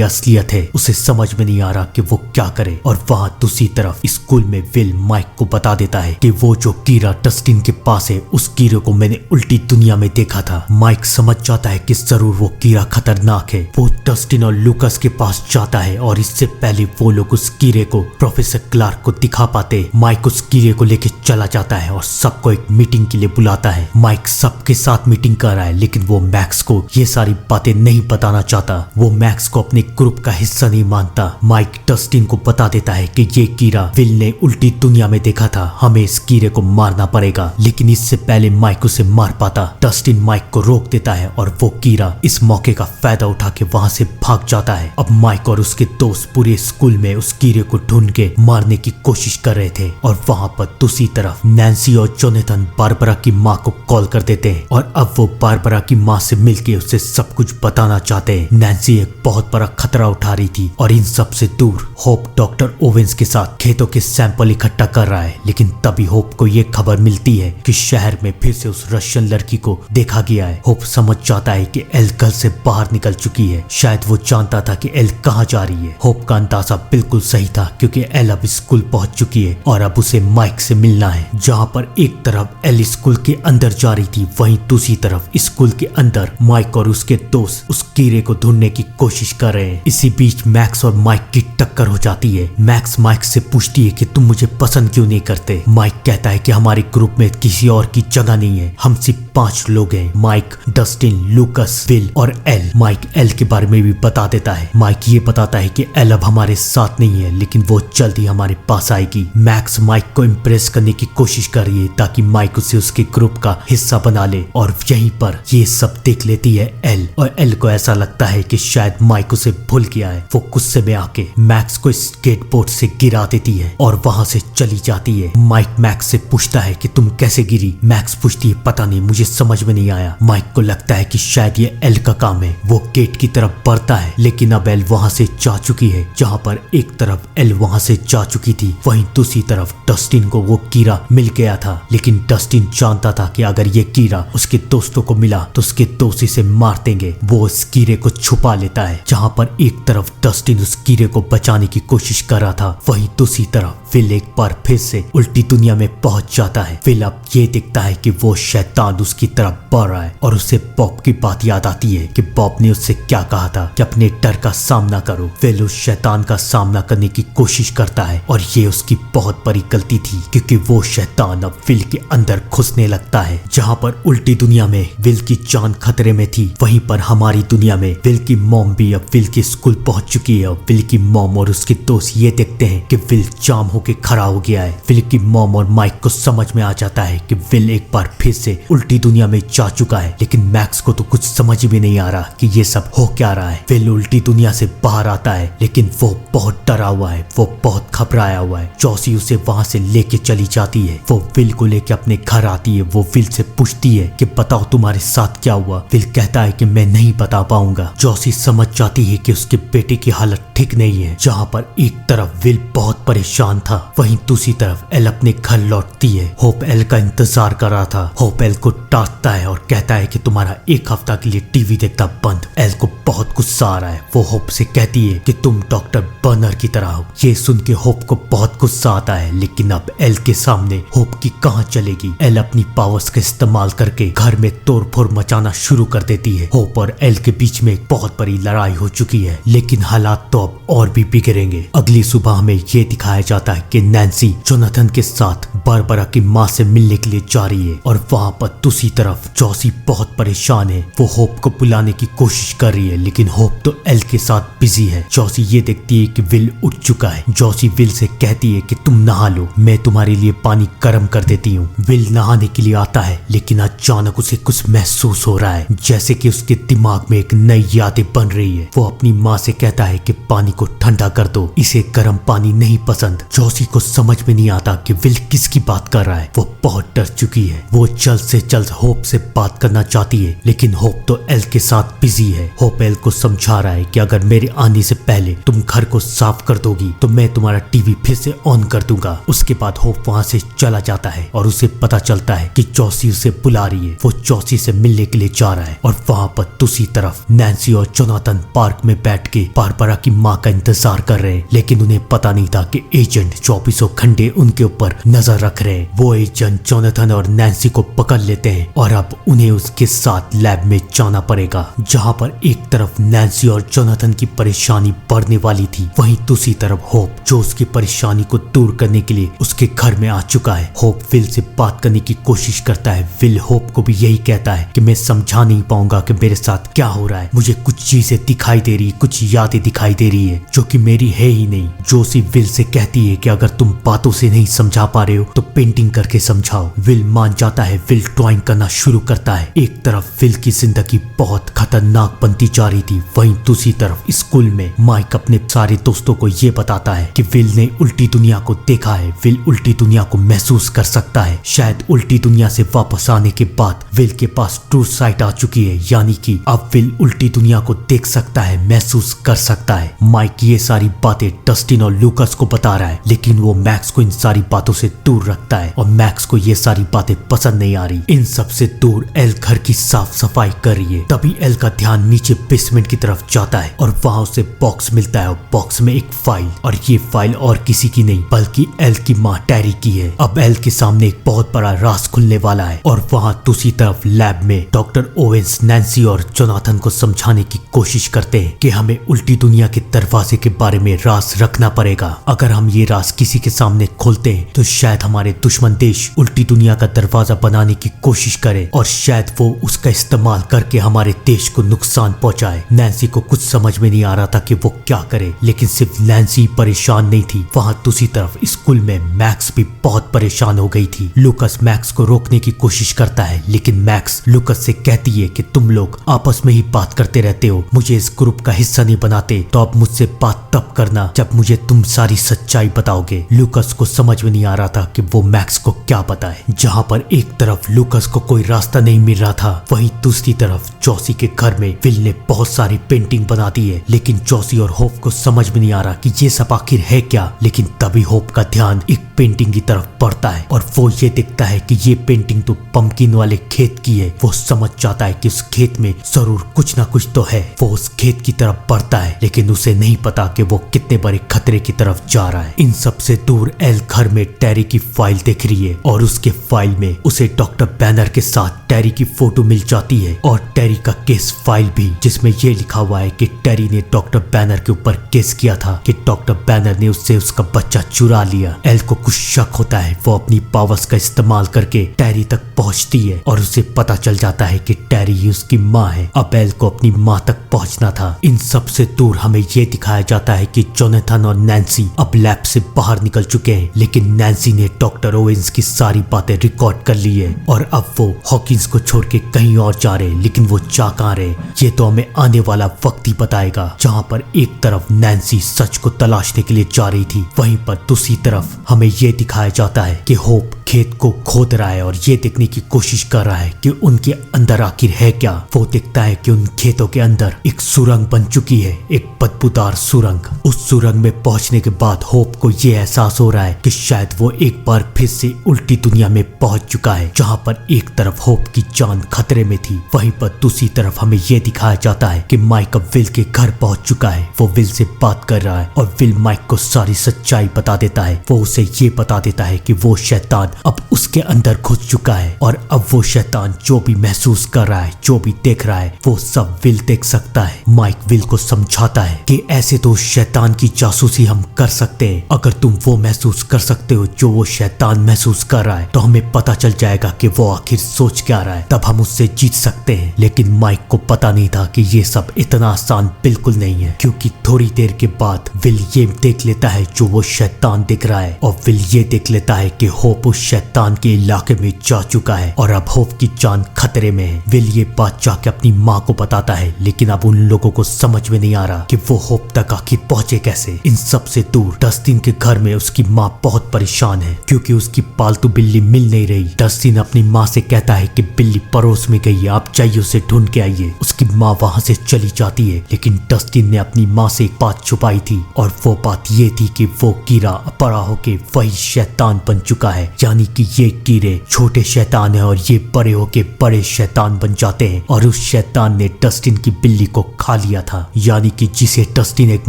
असलियत है। उसे समझ में नहीं आ रहा कि वो क्या करे। और वहाँ दूसरी तरफ स्कूल में विल माइक को बता देता है कि वो जो कीड़ा डस्टिन के पास है, उस कीड़े को मैंने उल्टी दुनिया में देखा था। माइक समझ जाता है कि जरूर वो कीड़ा खतरनाक है। वो डस्टिन और लूकस के पास जाता है और इससे पहले वो लोग उस कीड़े को प्रोफेसर क्लार्क को दिखा पाते, माइक उस कीड़े को लेके चला जाता है और सबको एक मीटिंग के लिए बुलाता है। माइक सबके साथ मीटिंग कर रहा है लेकिन वो मैक्स को ये सारी बातें नहीं बताना चाहता। वो मैक्स को अपने ग्रुप का हिस्सा नहीं मानता। माइक डस्टिन को बता देता है कि ये कीड़ा विल ने उल्टी दुनिया में देखा था, हमें इस कीड़े को मारना पड़ेगा। लेकिन इससे पहले माइक उसे मार पाता, डस्टिन माइक को रोक देता है और वो कीड़ा इस मौके का फायदा उठा के वहाँ से भाग जाता है। अब माइक और उसके दोस्त पूरे स्कूल में उस कीड़े को ढूंढ के मारने की कोशिश कर रहे थे। और वहाँ पर दूसरी तरफ नैन्सी और जोनाथन बारबरा की माँ को कॉल कर देते हैं और अब वो बारबरा की माँ से मिलके उसे सब कुछ बताना चाहते हैं। नैन्सी एक बहुत बड़ा खतरा उठा रही थी और इन सब से दूर होप डॉक्टर ओवेंस के साथ खेतों के सैंपल इकट्ठा कर रहा है। लेकिन तभी होप को ये खबर मिलती है कि शहर में फिर से उस रशियन लड़की को देखा गया है। होप समझ जाता है कि एल घर से बाहर निकल चुकी है। शायद वो जानता था कि एल कहाँ जा रही है। होप का अंदाजा बिल्कुल सही था क्योंकि एल अब स्कूल पहुंच चुकी है और अब उसे माइक से मिलना है। जहाँ पर एक तरफ एल स्कूल के अंदर जा रही थी, वहीं दूसरी तरफ स्कूल के अंदर माइक और उसके दोस्त उस कीड़े को ढूंढने की कोशिश कर रहे हैं। इसी बीच मैक्स और माइक की टक्कर हो जाती है। मैक्स माइक से पूछती है कि तुम मुझे पसंद क्यों नहीं करते। माइक कहता है कि हमारे ग्रुप में किसी और की जगह नहीं है, हम सिर्फ 5 लोग हैं, माइक, डस्टिन, लूकस, विल और एल। माइक एल के बारे में भी बता देता है। माइक ये बताता है कि एल अब हमारे साथ नहीं है लेकिन वो जल्द ही हमारे पास आएगी। मैक्स माइक को इम्प्रेस करने की कोशिश कर रही है ताकि माइक उसे उसके ग्रुप का हिस्सा बना ले और यहीं पर ये सब देख लेती है एल और एल को ऐसा लगता है कि शायद माइक उसे भूल गया है। वो गुस्से में आके मैक्स को स्केटबोर्ड से गिरा देती है और वहां से चली जाती है। माइक मैक्स से पूछता है कि तुम कैसे गिरी। मैक्स पूछती है पता नहीं, मुझे समझ में नहीं आया। माइक को लगता है कि शायद ये एल का काम है। वो गेट की तरफ बढ़ता है लेकिन अब एल वहां से जा चुकी है। जहाँ पर एक तरफ एल वहां से जा चुकी थी, वहीं दूसरी तरफ डस्टिन को वो कीड़ा मिल गया था। लेकिन डस्टिन जानता था कि अगर ये कीड़ा उसके दोस्तों को मिला तो उसके दोस्त इसे मार देंगे। वो उस कीड़े को छुपा लेता है। जहाँ पर एक तरफ डस्टिन उस कीड़े को बचाने की कोशिश कर रहा था, वहीं दूसरी तरफ विल एक बार फिर से उल्टी दुनिया में पहुंच जाता है। विल अब ये दिखता है कि वो शैतान उसकी तरफ बढ़ रहा है और उसे बॉब की बात याद आती है कि बॉब ने उससे क्या कहा था कि अपने डर का सामना करो। विल उस शैतान का सामना करने की कोशिश करता है और ये उसकी बहुत बड़ी गलती थी क्योंकि वो शैतान अब विल के अंदर घुसने लगता है। जहाँ पर उल्टी दुनिया में विल की जान खतरे में थी, वहीं पर हमारी दुनिया में विल की मॉम भी अब विल के स्कूल पहुंच चुकी है। विल की मॉम और उसके दोस्त ये देखते हैं कि विल जाम होके खड़ा हो गया है। विल की मॉम और माइक को समझ में आ जाता है कि विल एक बार फिर से उल्टी दुनिया में जा चुका है। लेकिन मैक्स को तो कुछ समझ भी नहीं आ रहा कि ये सब हो क्या रहा है। विल उल्टी दुनिया से बाहर आता है लेकिन वो बहुत डरा हुआ है, वो बहुत घबराया हुआ है। जॉसी उसे वहां से लेके चली जाती है। वो विल को लेके अपने घर आती है। वो विल से पूछती है कि बताओ तुम्हारे साथ क्या हुआ। विल कहता है कि मैं नहीं बता पाऊंगा। जॉसी समझ जाती है कि उसके बेटे की हालत ठीक नहीं है। जहाँ पर एक तरफ विल बहुत परेशान था, वहीं दूसरी तरफ एल अपने घर लौटती है। होप एल का इंतजार कर रहा था। होप एल को डांटता है और कहता है कि तुम्हारा 1 हफ्ता के लिए टीवी देखना बंद। एल को बहुत गुस्सा आ रहा है। वो होप से कहती है कि तुम डॉक्टर बर्नर की तरह हो। ये सुन के होप को बहुत गुस्सा आता है लेकिन अब एल के सामने होप की कहाँ चलेगी। एल अपनी पावर्स का इस्तेमाल करके घर में तोड़फोड़ मचाना शुरू कर देती है। होप और एल के बीच में एक बहुत बड़ी लड़ाई हो चुकी है, लेकिन हालात तो अब और भी बिगड़ेंगे। अगली सुबह हमें ये दिखाया जाता है कि नैन्सी जोनाथन के साथ बारबरा की माँ से मिलने के लिए जा रही है और वहाँ पर दूसरी तरफ जॉसी बहुत परेशान है। वो होप को बुलाने की कोशिश कर रही है, लेकिन होप तो एल के साथ बिजी है। जॉसी ये देखती है कि विल उठ चुका है। जॉसी विल से कहती है कि तुम नहा लो, मैं तुम्हारे लिए पानी गर्म कर देती हूँ। विल नहाने के लिए आता है, लेकिन अचानक उसे कुछ महसूस हो रहा है, जैसे कि उसके दिमाग में एक नई यादें बन रही है। वो अपनी माँ से कहता है कि पानी को ठंडा कर दो, इसे गर्म पानी नहीं पसंद। जॉसी को समझ में नहीं आता कि विल किसकी बात कर रहा है। वो बहुत डर चुकी है। वो जल्द से जल्द होप से बात करना चाहती है, लेकिन होप तो एल के साथ बिजी है। होप एल को समझा रहा है कि अगर मेरे आने से पहले तुम घर को साफ कर दोगी तो मैं तुम्हारा टीवी फिर से ऑन कर दूंगा। उसके बाद होप वहाँ से चला जाता है और उसे पता चलता है कि जॉसी उसे बुला रही है। वो जॉसी से मिलने के लिए जा रहा है और वहाँ पर दूसरी तरफ नैन्सी और जोनाथन पार्क में बैठ के बारबरा की माँ का इंतजार कर रहे हैं, लेकिन उन्हें पता नहीं था कि एजेंट 24 घंटे उनके ऊपर नजर रख रहे हैं। वो एजेंट जोनाथन और नैन्सी को पकड़ लेते हैं और अब उन्हें उसके साथ लैब में जाना पड़ेगा, जहाँ पर एक तरफ नैन्सी और जोनाथन की परेशानी बढ़ने वाली थी, वहीं दूसरी तरफ होप जो उसकी परेशानी को दूर करने के लिए उसके घर में आ चुका है। होप विल से बात करने की कोशिश करता है। विल होप को भी यही कहता है कि मैं समझा नहीं पाऊंगा कि मेरे साथ क्या हो रहा है। मुझे कुछ चीजें दिखाई दे रही, कुछ यादें दिखाई दे रही है जो कि मेरी है ही नहीं। जोसी विल से कहती है कि अगर तुम बातों से नहीं समझा पा रहे हो तो पेंटिंग करके समझाओ। विल मान जाता है। विल ड्राइंग करना शुरू करता है। एक तरफ विल की जिंदगी बहुत खतरनाक बनती जा रही थी, वहीं दूसरी तरफ स्कूल में माइक अपने सारे दोस्तों को ये बताता है कि विल ने उल्टी दुनिया को देखा है। विल उल्टी दुनिया को महसूस कर सकता है। शायद उल्टी दुनिया से वापस आने के बाद विल के पास ट्रू साइट आ चुकी है, यानी कि अब विल उल्टी दुनिया को देख सकता है, महसूस कर सकता है। माइक ये सारी बातें डस्टिन और लूकस को बता रहा है, लेकिन वो मैक्स को इन सारी बातों से दूर रखता है और मैक्स को ये सारी बातें पसंद नहीं आ रही। इन सब से दूर एल घर की साफ सफाई कर रही है। तभी एल का ध्यान नीचे बेसमेंट की तरफ जाता है और वहाँ उसे बॉक्स मिलता है और बॉक्स में एक फाइल, और ये फाइल और किसी की नहीं बल्कि एल की माँ टेरी की है। अब एल के सामने एक बहुत बड़ा राज खुलने वाला है और वहाँ दूसरी तरफ लैब में डॉक्टर ओवेंस नैन्सी और जोनाथन को समझाने की कोशिश करते हैं कि हमें उल्टी दुनिया के दरवाजे के बारे में राज रखना पड़ेगा। अगर हम ये राज किसी के सामने खोलते हैं तो शायद हमारे दुश्मन देश उल्टी दुनिया का दरवाजा बनाने की कोशिश करे और शायद वो उसका इस्तेमाल करके हमारे देश को नुकसान पहुंचाए। नैन्सी को कुछ समझ में नहीं आ रहा था कि वो क्या करे, लेकिन सिर्फ नैन्सी परेशान नहीं थी। वहाँ दूसरी तरफ स्कूल में मैक्स भी बहुत परेशान हो गई थी। लूकस मैक्स को रोकने की कोशिश करता है, लेकिन मैक्स लूकस से कहती है कि तुम लोग आपस में ही बात करते रहते हो, मुझे इस ग्रुप का हिस्सा नहीं बनाते, तो अब मुझसे बात तब करना जब मुझे तुम सारी सच्चाई बताओगे। लूकस को समझ में नहीं आ रहा था कि वो मैक्स को क्या बताए। जहाँ पर एक तरफ लूकस को कोई रास्ता नहीं मिल रहा था, वहीं दूसरी तरफ जॉसी के घर में विल ने बहुत सारी पेंटिंग बना दी है, लेकिन जॉसी और होप को समझ में नहीं आ रहा कि ये सब आखिर है क्या। लेकिन तभी होप का ध्यान एक पेंटिंग की तरफ बढ़ता है और वो ये देखता है कि ये पेंटिंग तो पंपकिन वाले खेत की है। वो समझ जाता है कि उस खेत में जरूर कुछ ना कुछ तो है। वो उस खेत की तरफ बढ़ता है, लेकिन उसे नहीं पता कि वो कितने बड़े खतरे की तरफ जा रहा है। इन सब से दूर एल घर में टेरी की फाइल देख रही है और उसके फाइल में उसे डॉक्टर बैनर के साथ टेरी की फोटो मिल जाती है और टेरी का केस फाइल भी, जिसमें ये लिखा हुआ है कि टेरी ने डॉक्टर बैनर के ऊपर केस किया था कि डॉक्टर बैनर ने उससे उसका बच्चा चुरा लिया। एल को कुछ शक होता है। वो अपनी पावर्स का इस्तेमाल करके टेरी तक पहुंचती है और उसे पता चल जाता है कि टेरी ही उसकी माँ है। अब एल को अपनी माँ तक पहुंचना था। इन सब से दूर हमें ये दिखाया जाता है कि जोनाथन और नैन्सी अब लैब से बाहर निकल चुके हैं, लेकिन नैन्सी ने डॉक्टर ओवेंस की सारी बातें रिकॉर्ड कर ली है और अब वो हॉकिंस को छोड़ के कहीं और जा रहे, लेकिन वो जा कहाँ रहे ये तो हमें आने वाला वक्त ही बताएगा। जहाँ पर एक तरफ नैन्सी सच को तलाशने के लिए जा रही थी, वहीं पर दूसरी तरफ हमें ये दिखाया जाता है कि होप खेत को खोद रहा है और ये देखने की कोशिश कर रहा है कि उनके अंदर आखिर है क्या। वो देखता है कि उन खेतों के अंदर एक सुरंग बन चुकी है, एक बदबूदार सुरंग। उस सुरंग में पहुंचने के बाद होप को ये एहसास हो रहा है कि शायद वो एक बार फिर से उल्टी दुनिया में पहुंच चुका है, जहाँ पर एक तरफ होप की जान खतरे में थी, वहीं पर दूसरी तरफ हमें ये दिखाया जाता है कि माइक अब विल के घर पहुंच चुका है। वो विल से बात कर रहा है और विल माइक को सारी सच्चाई बता देता है। वो उसे ये बता देता है कि वो शैतान बाद अब उसके अंदर घुस चुका है और अब वो शैतान जो भी महसूस कर रहा है, जो भी देख रहा है, वो सब विल देख सकता है। माइक विल को समझाता है कि ऐसे तो शैतान की जासूसी हम कर सकते हैं। अगर तुम वो महसूस कर सकते हो जो वो शैतान महसूस कर रहा है तो हमें पता चल जाएगा कि वो आखिर सोच क्या रहा है, तब हम उससे जीत सकते हैं। लेकिन माइक को पता नहीं था कि ये सब इतना आसान बिल्कुल नहीं है, क्योंकि थोड़ी देर के बाद विल ये देख लेता है जो वो शैतान दिख रहा है और विल ये देख लेता है कि होप उस शैतान के इलाके में जा चुका है और अब होप की जान खतरे में है। विल ये बात जाके अपनी माँ को बताता है, लेकिन अब उन लोगों को समझ में नहीं आ रहा कि वो होप तक आखिर पहुंचे कैसे। इन सब से दूर डस्टिन के घर में उसकी माँ बहुत परेशान है क्योंकि उसकी पालतू बिल्ली मिल नहीं रही। डस्टिन अपनी माँ से कहता है कि बिल्ली पड़ोस में गई है, आप जाइए उसे ढूंढ के आइए। उसकी माँ वहाँ से चली जाती है, लेकिन डस्टिन ने अपनी माँ से एक बात छुपाई थी और वो बात ये थी कि वो कीड़ा बड़ा होके वही शैतान बन चुका है। यानी कि ये कीड़े छोटे शैतान है और ये बड़े होके बड़े शैतान बन जाते हैं और उस शैतान ने डस्टिन की बिल्ली को खा लिया था। यानी कि जिसे डस्टिन एक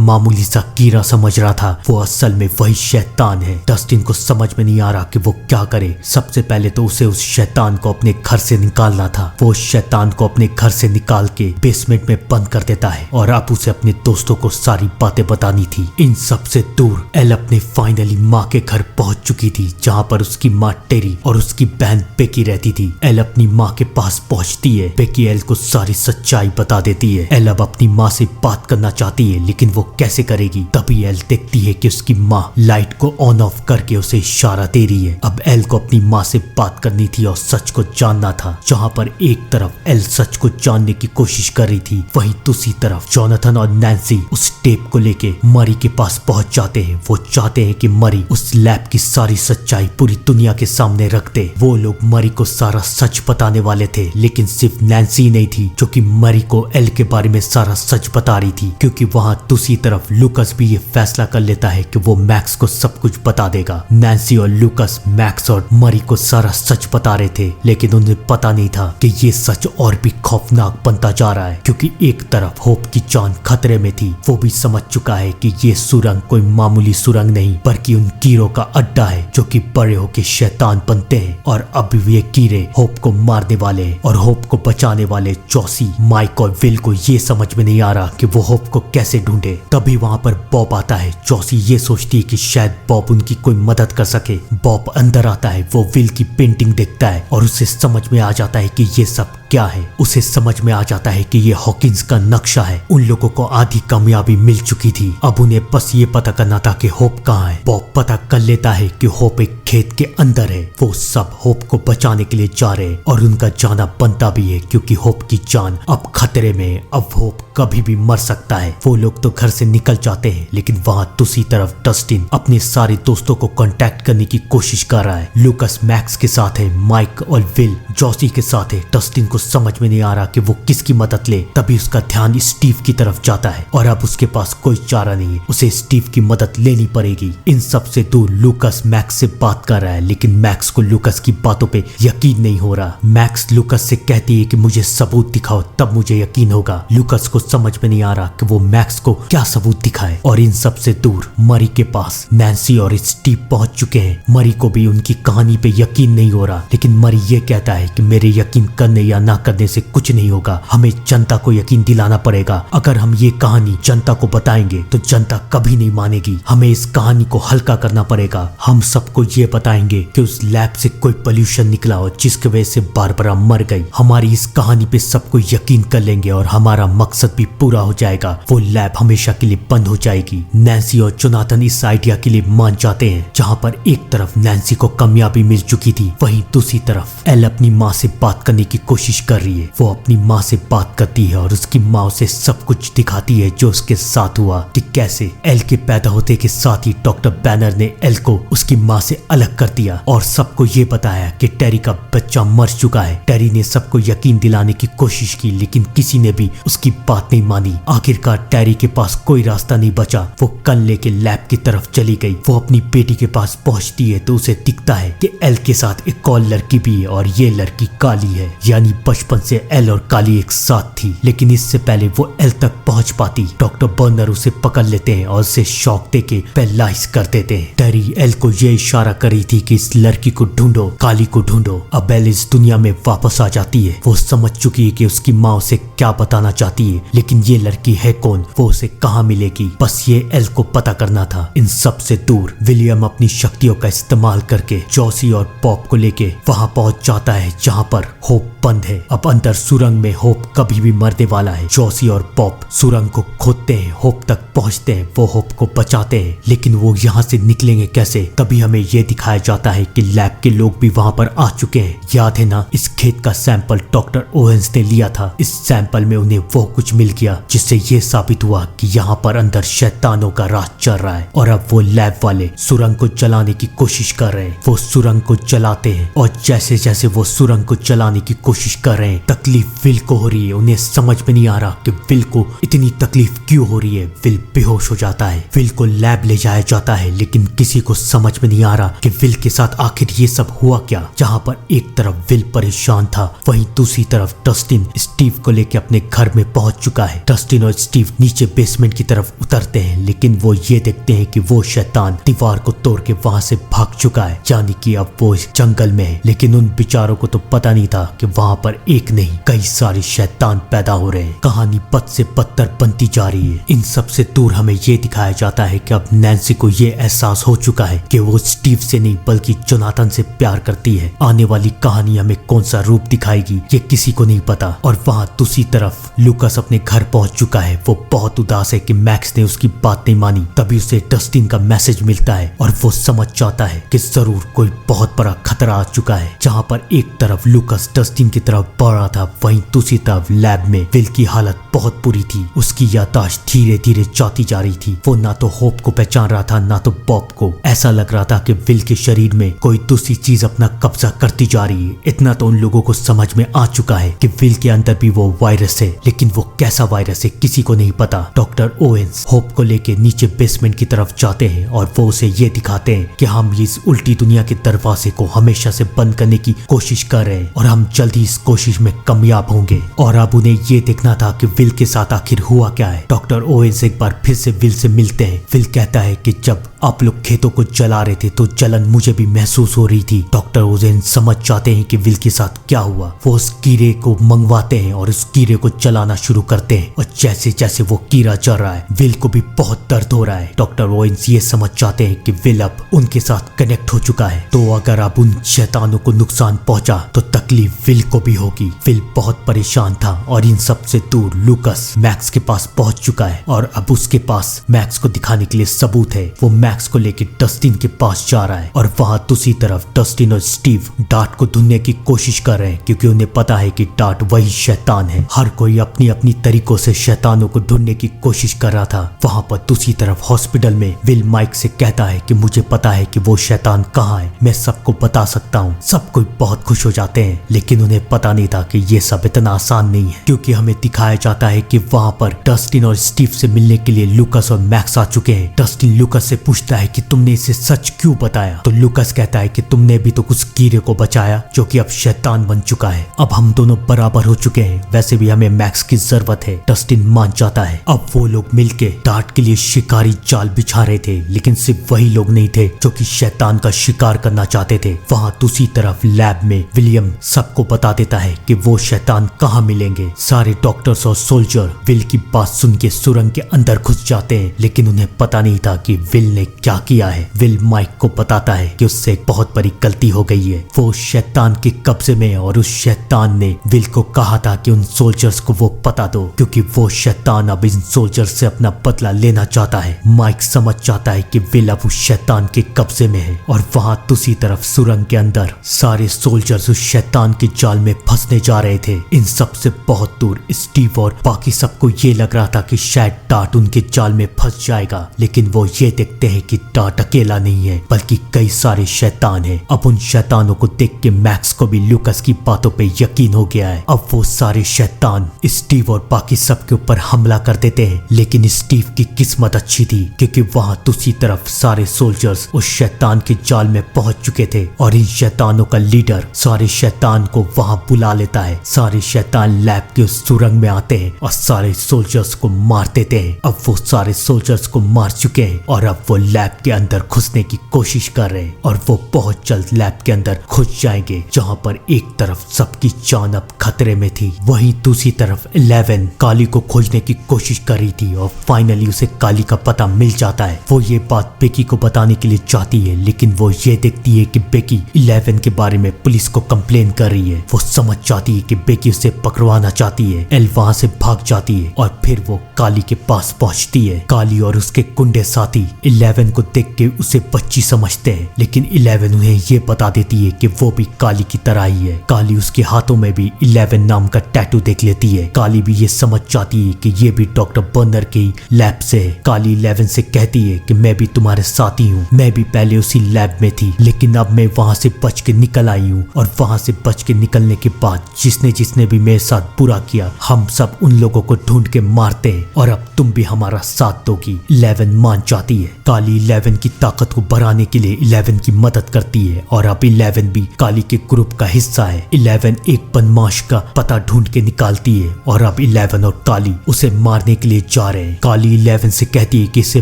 मामूली सा कीड़ा समझ रहा था वो असल में वही शैतान है। डस्टिन को समझ में नहीं आ रहा कि वो क्या करे। सबसे पहले तो उसे उस शैतान को अपने घर से निकालना था। वो उस शैतान को अपने घर से निकाल के बेसमेंट में बंद कर देता है और अब उसे अपने दोस्तों को सारी बातें बतानी थी। इन सब से दूर एल अपने फाइनली माँ के घर पहुंच चुकी थी, जहाँ पर उसकी माँ टेरी और उसकी बहन बेकी रहती थी। एल अपनी माँ के पास पहुंचती है। बेकी एल को सारी सच्चाई बता देती है। एल अब अपनी माँ से बात करना चाहती है, लेकिन वो कैसे करेगी। तभी एल देखती है कि उसकी माँ लाइट को ऑन ऑफ करके उसे इशारा दे रही है। अब एल को अपनी माँ से बात करनी थी और सच को जानना था। जहाँ पर एक तरफ एल सच को जानने की कोशिश कर रही थी, वहीं दूसरी तरफ जोनाथन और नैन्सी उस टेप को लेके मरी के पास पहुंच जाते हैं। वो चाहते हैं कि मरी उस लैब की सारी सच्चाई पूरी दुनिया के सामने रख दे। वो लोग मरी को सारा सच बताने वाले थे, लेकिन सिर्फ नैन्सी नहीं थी जो कि मरी को एल के बारे में सारा सच बता रही थी, क्योंकि वहाँ दूसरी तरफ लूकस भी ये फैसला कर लेता है कि वो मैक्स को सब कुछ बता देगा। नैन्सी और लूकस मैक्स और मरी को सारा सच बता रहे थे, लेकिन उन्हें पता नहीं था कि ये सच और भी खौफनाक बनता जा रहा है, क्योंकि एक तरफ होप की जान खतरे में थी। वो भी समझ चुका है कि ये सुरंग कोई मामूली सुरंग नहीं बल्कि उन कीड़ों का अड्डा है जो कि बड़े होके शैतान बनते हैं और अब ये कीड़े होप को मारने वाले हैं और होप को बचाने वाले जॉसी, माइक और विल को ये समझ में नहीं आ रहा कि वो होप को कैसे ढूंढे। तभी वहाँ पर बॉब आता है। जॉसी ये सोचती है कि शायद बॉब उनकी कोई मदद कर सके। बॉब अंदर आता है। वो विल की पेंटिंग देखता है और उसे समझ में आ जाता है कि ये सब क्या है। उसे समझ में आ जाता है कि ये हॉकिंस का नक्शा है। उन लोगों को आधी कामयाबी मिल चुकी थी, अब उन्हें बस ये पता करना था कि होप कहाँ है। बॉब पता कर लेता है कि होप एक खेत के अंदर है। वो सब होप को बचाने के लिए जा रहे हैं और उनका जाना बनता भी है, क्योंकि होप की जान अब खतरे में है। अब होप कभी भी मर सकता है। वो लोग तो घर से निकल जाते हैं, लेकिन वहाँ दूसरी तरफ डस्टिन अपने सारे दोस्तों को कांटेक्ट करने की कोशिश कर रहा है। लूकस मैक्स के साथ है, माइक और विल जॉसी के साथ है। डस्टिन को समझ में नहीं आ रहा कि वो किसकी मदद ले। तभी उसका ध्यान स्टीव की तरफ जाता है और अब उसके पास कोई चारा नहीं है, उसे स्टीव की मदद लेनी पड़ेगी। इन सब से दूर लूकस मैक्स से बात कर रहा है, लेकिन मैक्स को लूकस की बातों पे यकीन नहीं हो रहा। मैक्स लूकस से कहती है कि मुझे सबूत दिखाओ तब मुझे यकीन होगा। लूकस को समझ में नहीं आ रहा कि वो मैक्स को क्या सबूत दिखाए। और इन सब से दूर मरी के पास नैन्सी और स्टीव पहुंच चुके हैं। मरी को भी उनकी कहानी पे यकीन नहीं हो रहा, लेकिन मरी ये कहता है कि मेरे यकीन करने या ना करने से कुछ नहीं होगा, हमें जनता को यकीन दिलाना पड़ेगा। अगर हम ये कहानी जनता को बताएंगे तो जनता कभी नहीं मानेगी। हमें इस कहानी को हल्का करना पड़ेगा। हम सबको ये बताएंगे कि उस लैब से कोई पोल्यूशन निकला और जिसकी वजह से बारबरा मर गई। हमारी इस कहानी पे सबको यकीन कर लेंगे और हमारा मकसद भी पूरा हो जाएगा। वो लैब हमेशा के लिए बंद हो जाएगी। नैन्सी और जोनाथन इस आइडिया के लिए मान जाते हैं। जहाँ पर एक तरफ नैन्सी को कामयाबी मिल चुकी थी, वहीं दूसरी तरफ एल अपनी माँ से बात करने की कोशिश कर रही है। वो अपनी माँ से बात करती है और उसकी माँ उसे सब कुछ दिखाती है जो उसके साथ हुआ, कि कैसे एल के पैदा होते के साथ ही डॉक्टर बैनर ने एल को उसकी माँ से अलग कर दिया और सबको ये बताया कि टेरी का बच्चा मर चुका है। टेरी ने सबको यकीन दिलाने की कोशिश की, लेकिन किसी ने भी उसकी बात नहीं मानी। आखिरकार टेरी के पास कोई रास्ता नहीं बचा। वो कन लेके लैब की तरफ चली गई। वो अपनी बेटी के पास पहुंचती है तो उसे दिखता है कि एल के साथ एक और लड़की भी है और ये लड़की काली है, यानी बचपन से एल और काली एक साथ थी, लेकिन इससे पहले वो एल तक पहुंच पाती डॉक्टर बर्नर उसे पकड़ लेते हैं और उसे शॉक देके पैरालाइज कर देते हैं। टेरी एल को ये इशारा करी थी कि इस लड़की को ढूंढो, काली को ढूंढो। अब एल इस दुनिया में वापस आ जाती है। वो समझ चुकी है कि उसकी माँ उसे क्या बताना चाहती है, लेकिन ये लड़की है कौन, वो उसे कहाँ मिलेगी, बस ये एल को पता करना था। इन सब से दूर विलियम अपनी शक्तियों का इस्तेमाल करके जॉसी और पॉप को लेके वहां पहुंच जाता है जहां पर होप बंद है। अब अंदर सुरंग में होप कभी भी मरने वाला है। जॉसी और पॉप सुरंग को खोदते हैं, होप तक पहुंचते हैं, वो होप को बचाते हैं, लेकिन वो यहाँ से निकलेंगे कैसे? तभी हमें ये दिखाया जाता है कि लैब के लोग भी वहां पर आ चुके हैं। याद है ना, इस खेत का सैंपल डॉक्टर ओवेंस ने लिया था। इस सैंपल में उन्हें वो कुछ मिल गया जिससे ये साबित हुआ कि यहाँ पर अंदर शैतानों का राज चल रहा है। और अब वो लैब वाले सुरंग को जलाने की कोशिश कर रहे हैं। वो सुरंग को जलाते हैं और जैसे जैसे वो सुरंग को जलाने की कोशिश कर रहे हैं, तकलीफ विल को हो रही है। उन्हें समझ में नहीं आ रहा कि विल को इतनी तकलीफ क्यों हो रही है। विल बेहोश हो जाता है। विल को लैब ले जाया जाता है, लेकिन किसी को समझ में नहीं आ रहा कि विल के साथ आखिर ये सब हुआ क्या। जहाँ पर एक तरफ विल परेशान था, वहीं दूसरी तरफ डस्टिन स्टीव को लेकर अपने घर में पहुंच चुका है। डस्टिन और स्टीव नीचे बेसमेंट की तरफ उतरते हैं, लेकिन वो ये देखते हैं कि वो शैतान दीवार को तोड़ के वहां से भाग चुका है, यानी कि अब वो इस जंगल में है। लेकिन उन बेचारों को तो पता नहीं था कि वहां पर एक नहीं कई सारे शैतान पैदा हो रहे हैं। कहानी बद से बदतर बनती जा रही है। इन सब से दूर हमें ये दिखाया जाता है कि अब नैन्सी को ये एहसास हो चुका है कि वो स्टीव से नहीं बल्कि जोनाथन से प्यार करती है। आने वाली कहानी हमें कौन सा रूप दिखाएगी ये किसी को नहीं पता। और वहाँ दूसरी तरफ लूकास अपने घर पहुंच चुका है। वो बहुत उदास है कि मैक्स ने उसकी बात नहीं मानी। तभी उसे डस्टिन का मैसेज मिलता है और वो समझ जाता है कि जरूर कोई बहुत बड़ा खतरा आ चुका है। जहाँ पर एक तरफ लूकास डस्टिन की तरफ बढ़ रहा था, वहीं दूसरी तरफ लैब में विल की हालत बहुत बुरी थी। उसकी याददाश्त धीरे धीरे जाती जा रही थी। वो ना तो होप को पहचान रहा था ना तो बॉब को। ऐसा लग रहा था कि विल के शरीर में कोई दूसरी चीज अपना कब्जा करती जा रही है। इतना तो उन लोगों को समझ में आ चुका है कि विल के अंदर भी वो वायरस है, लेकिन वो कैसा वायरस है किसी को नहीं पता। डॉक्टर ओवेंस होप को लेके नीचे बेसमेंट की तरफ जाते हैं और वो उसे ये दिखाते हैं कि हम इस उल्टी दुनिया के दरवाजे को हमेशा से बंद करने की कोशिश कर रहे हैं और हम जल्दी इस कोशिश में कामयाब होंगे। और अब उन्हें ये देखना था कि विल के साथ आखिर हुआ क्या है। डॉक्टर ओवेंस एक बार फिर से विल से मिलते हैं। विल कहता है कि जब आप लोग खेतों को जला रहे थे तो जलन मुझे भी महसूस हो रही थी। डॉक्टर ओवेंस समझ जाते हैं कि विल के साथ क्या हुआ। वो उस कीड़े को मंगवाते हैं और उस कीड़े को जलाना शुरू करते हैं और जैसे जैसे वो कीड़ा जल रहा है विल को भी बहुत दर्द हो रहा है। डॉक्टर ओवेंस ये समझ जाते हैं कि विल अब उनके साथ कनेक्ट हो चुका है, तो अगर अब उन शैतानों को नुकसान पहुंचा तो तकलीफ विल को भी होगी। विल बहुत परेशान था और इन सब से दूर लूकास मैक्स के पास पहुंच चुका है और अब उसके पास मैक्स को दिखाने के लिए सबूत है। वो मैक्स को लेकर डस्टिन के पास जा रहा है और वहां दूसरी तरफ डस्टिन और स्टीव डार्ट को ढूंढने की कोशिश कर रहे हैं, क्योंकि उन्हें पता है कि डार्ट वही शैतान है। हर कोई अपनी अपनी तरीकों से शैतानों को ढूंढने की कोशिश कर रहा था। वहां पर दूसरी तरफ हॉस्पिटल में विल माइक से कहता है कि मुझे पता है कि वो शैतान कहाँ है, मैं सबको बता सकता हूँ। सब कोई बहुत खुश हो जाते हैं, लेकिन उन्हें पता नहीं था कि ये सब इतना आसान नहीं है, क्योंकि हमें दिखाया जाता है कि वहां पर डस्टिन और स्टीव से मिलने के लिए लूकास और मैक्स आ चुके हैं। डस्टिन लूकास से पूछता है कि तुमने इसे सच क्यों बताया, तो लूकास कहता है कि तुमने भी तो कुछ कीड़े को बचाया जो कि अब शैतान बन चुका है। अब हम दोनों बराबर हो चुके हैं, वैसे भी हमें मैक्स की जरूरत है। डस्टिन मान जाता है। अब वो लोग मिलके डार्ट के लिए शिकारी जाल बिछा रहे थे, लेकिन सिर्फ वही लोग नहीं थे जो कि शैतान का शिकार करना चाहते थे। वहाँ दूसरी तरफ लैब में विलियम सबको बता देता है कि वो शैतान कहाँ मिलेंगे। सारे डॉक्टर्स और सोल्जर विल की बात सुन के सुरंग के अंदर घुस जाते हैं, लेकिन उन्हें पता नहीं था कि विल ने क्या किया है। विल माइक को बताता है कि उससे एक बहुत बड़ी गलती हो गई है, वो शैतान के कब्जे में है और उस शैतान ने विल को कहा था कि उन सोल्जर्स को वो पता दो, क्योंकि वो शैतान अब इन सोल्जर्स से अपना बदला लेना चाहता है। माइक समझ जाता है कि विल अब उस शैतान के कब्जे में है और वहां दूसरी तरफ सुरंग के अंदर सारे सोल्जर्स उस शैतान के जाल में फंसने जा रहे थे। इन सब से बहुत दूर स्टीव और बाकी सबको ये लग रहा था कि शायद डार्ट उनके जाल में फंस जाएगा, लेकिन वो ये देखते हैं हैं कि डार्ट अकेला नहीं है बल्कि कई सारे शैतान हैं। अब उन शैतानों को देख के मैक्स को भी लूकस की बातों पे यकीन हो गया है। अब वो सारे शैतान स्टीव और बाकी सबके ऊपर हमला कर देते हैं, लेकिन स्टीव की किस्मत अच्छी थी क्योंकि वहां दूसरी तरफ सारे सोल्जर्स उस शैतान के जाल में पहुंच चुके थे और इन शैतानों का लीडर सारे शैतान को वहां बुला लेता है। सारे शैतान लैब के उस सुरंग में आते हैं और सारे सोल्जर्स को मार देते हैं। अब वो सारे सोल्जर्स को मार चुके हैं और अब वो लैब के अंदर घुसने की कोशिश कर रहे हैं और वो बहुत जल्द लैब के अंदर घुस जाएंगे, जहां पर एक तरफ सबकी जान अब खतरे में थी, वहीं दूसरी तरफ 11 काली को खोजने की कोशिश कर रही थी और फाइनली उसे काली का पता मिल जाता है। वो ये बात बेकी को बताने के लिए चाहती है, लेकिन वो ये देखती है कि बेकी 11 के बारे में पुलिस को कंप्लेन कर रही है। वो समझ जाती है कि बेकी उसे पकड़वाना चाहती है। एल वहां से भाग जाती है और फिर वो काली के पास पहुंचती है। काली और उसके गुंडे साथी 11 को देख के उसे बच्ची समझते हैं, लेकिन 11 उन्हें ये बता देती है कि वो भी काली की तरह ही है। काली उसके हाथों में भी 11 नाम का टैटू देख लेती है। काली भी ये समझ जाती है कि ये भी डॉक्टर बर्नर की लैब से है। काली 11 से कहती है कि मैं भी तुम्हारे साथ ही हूँ, मैं भी पहले उसी लैब में थी, लेकिन अब मैं वहां से बच के निकल आई हूँ और वहां से बच के निकलने के बाद जिसने भी मेरे साथ बुरा किया, हम सब उन लोगों को ढूंढ के मारते हैं और अब तुम भी हमारा साथ दोगी। 11 मान जाती है। काली 11 की ताकत को बढ़ाने के लिए 11 की मदद करती है और अब 11 भी काली के ग्रुप का हिस्सा है। 11 एक बदमाश का पता ढूंढ के निकालती है और अब 11 और काली उसे मारने के लिए जा रहे हैं। काली 11 से कहती है कि इसे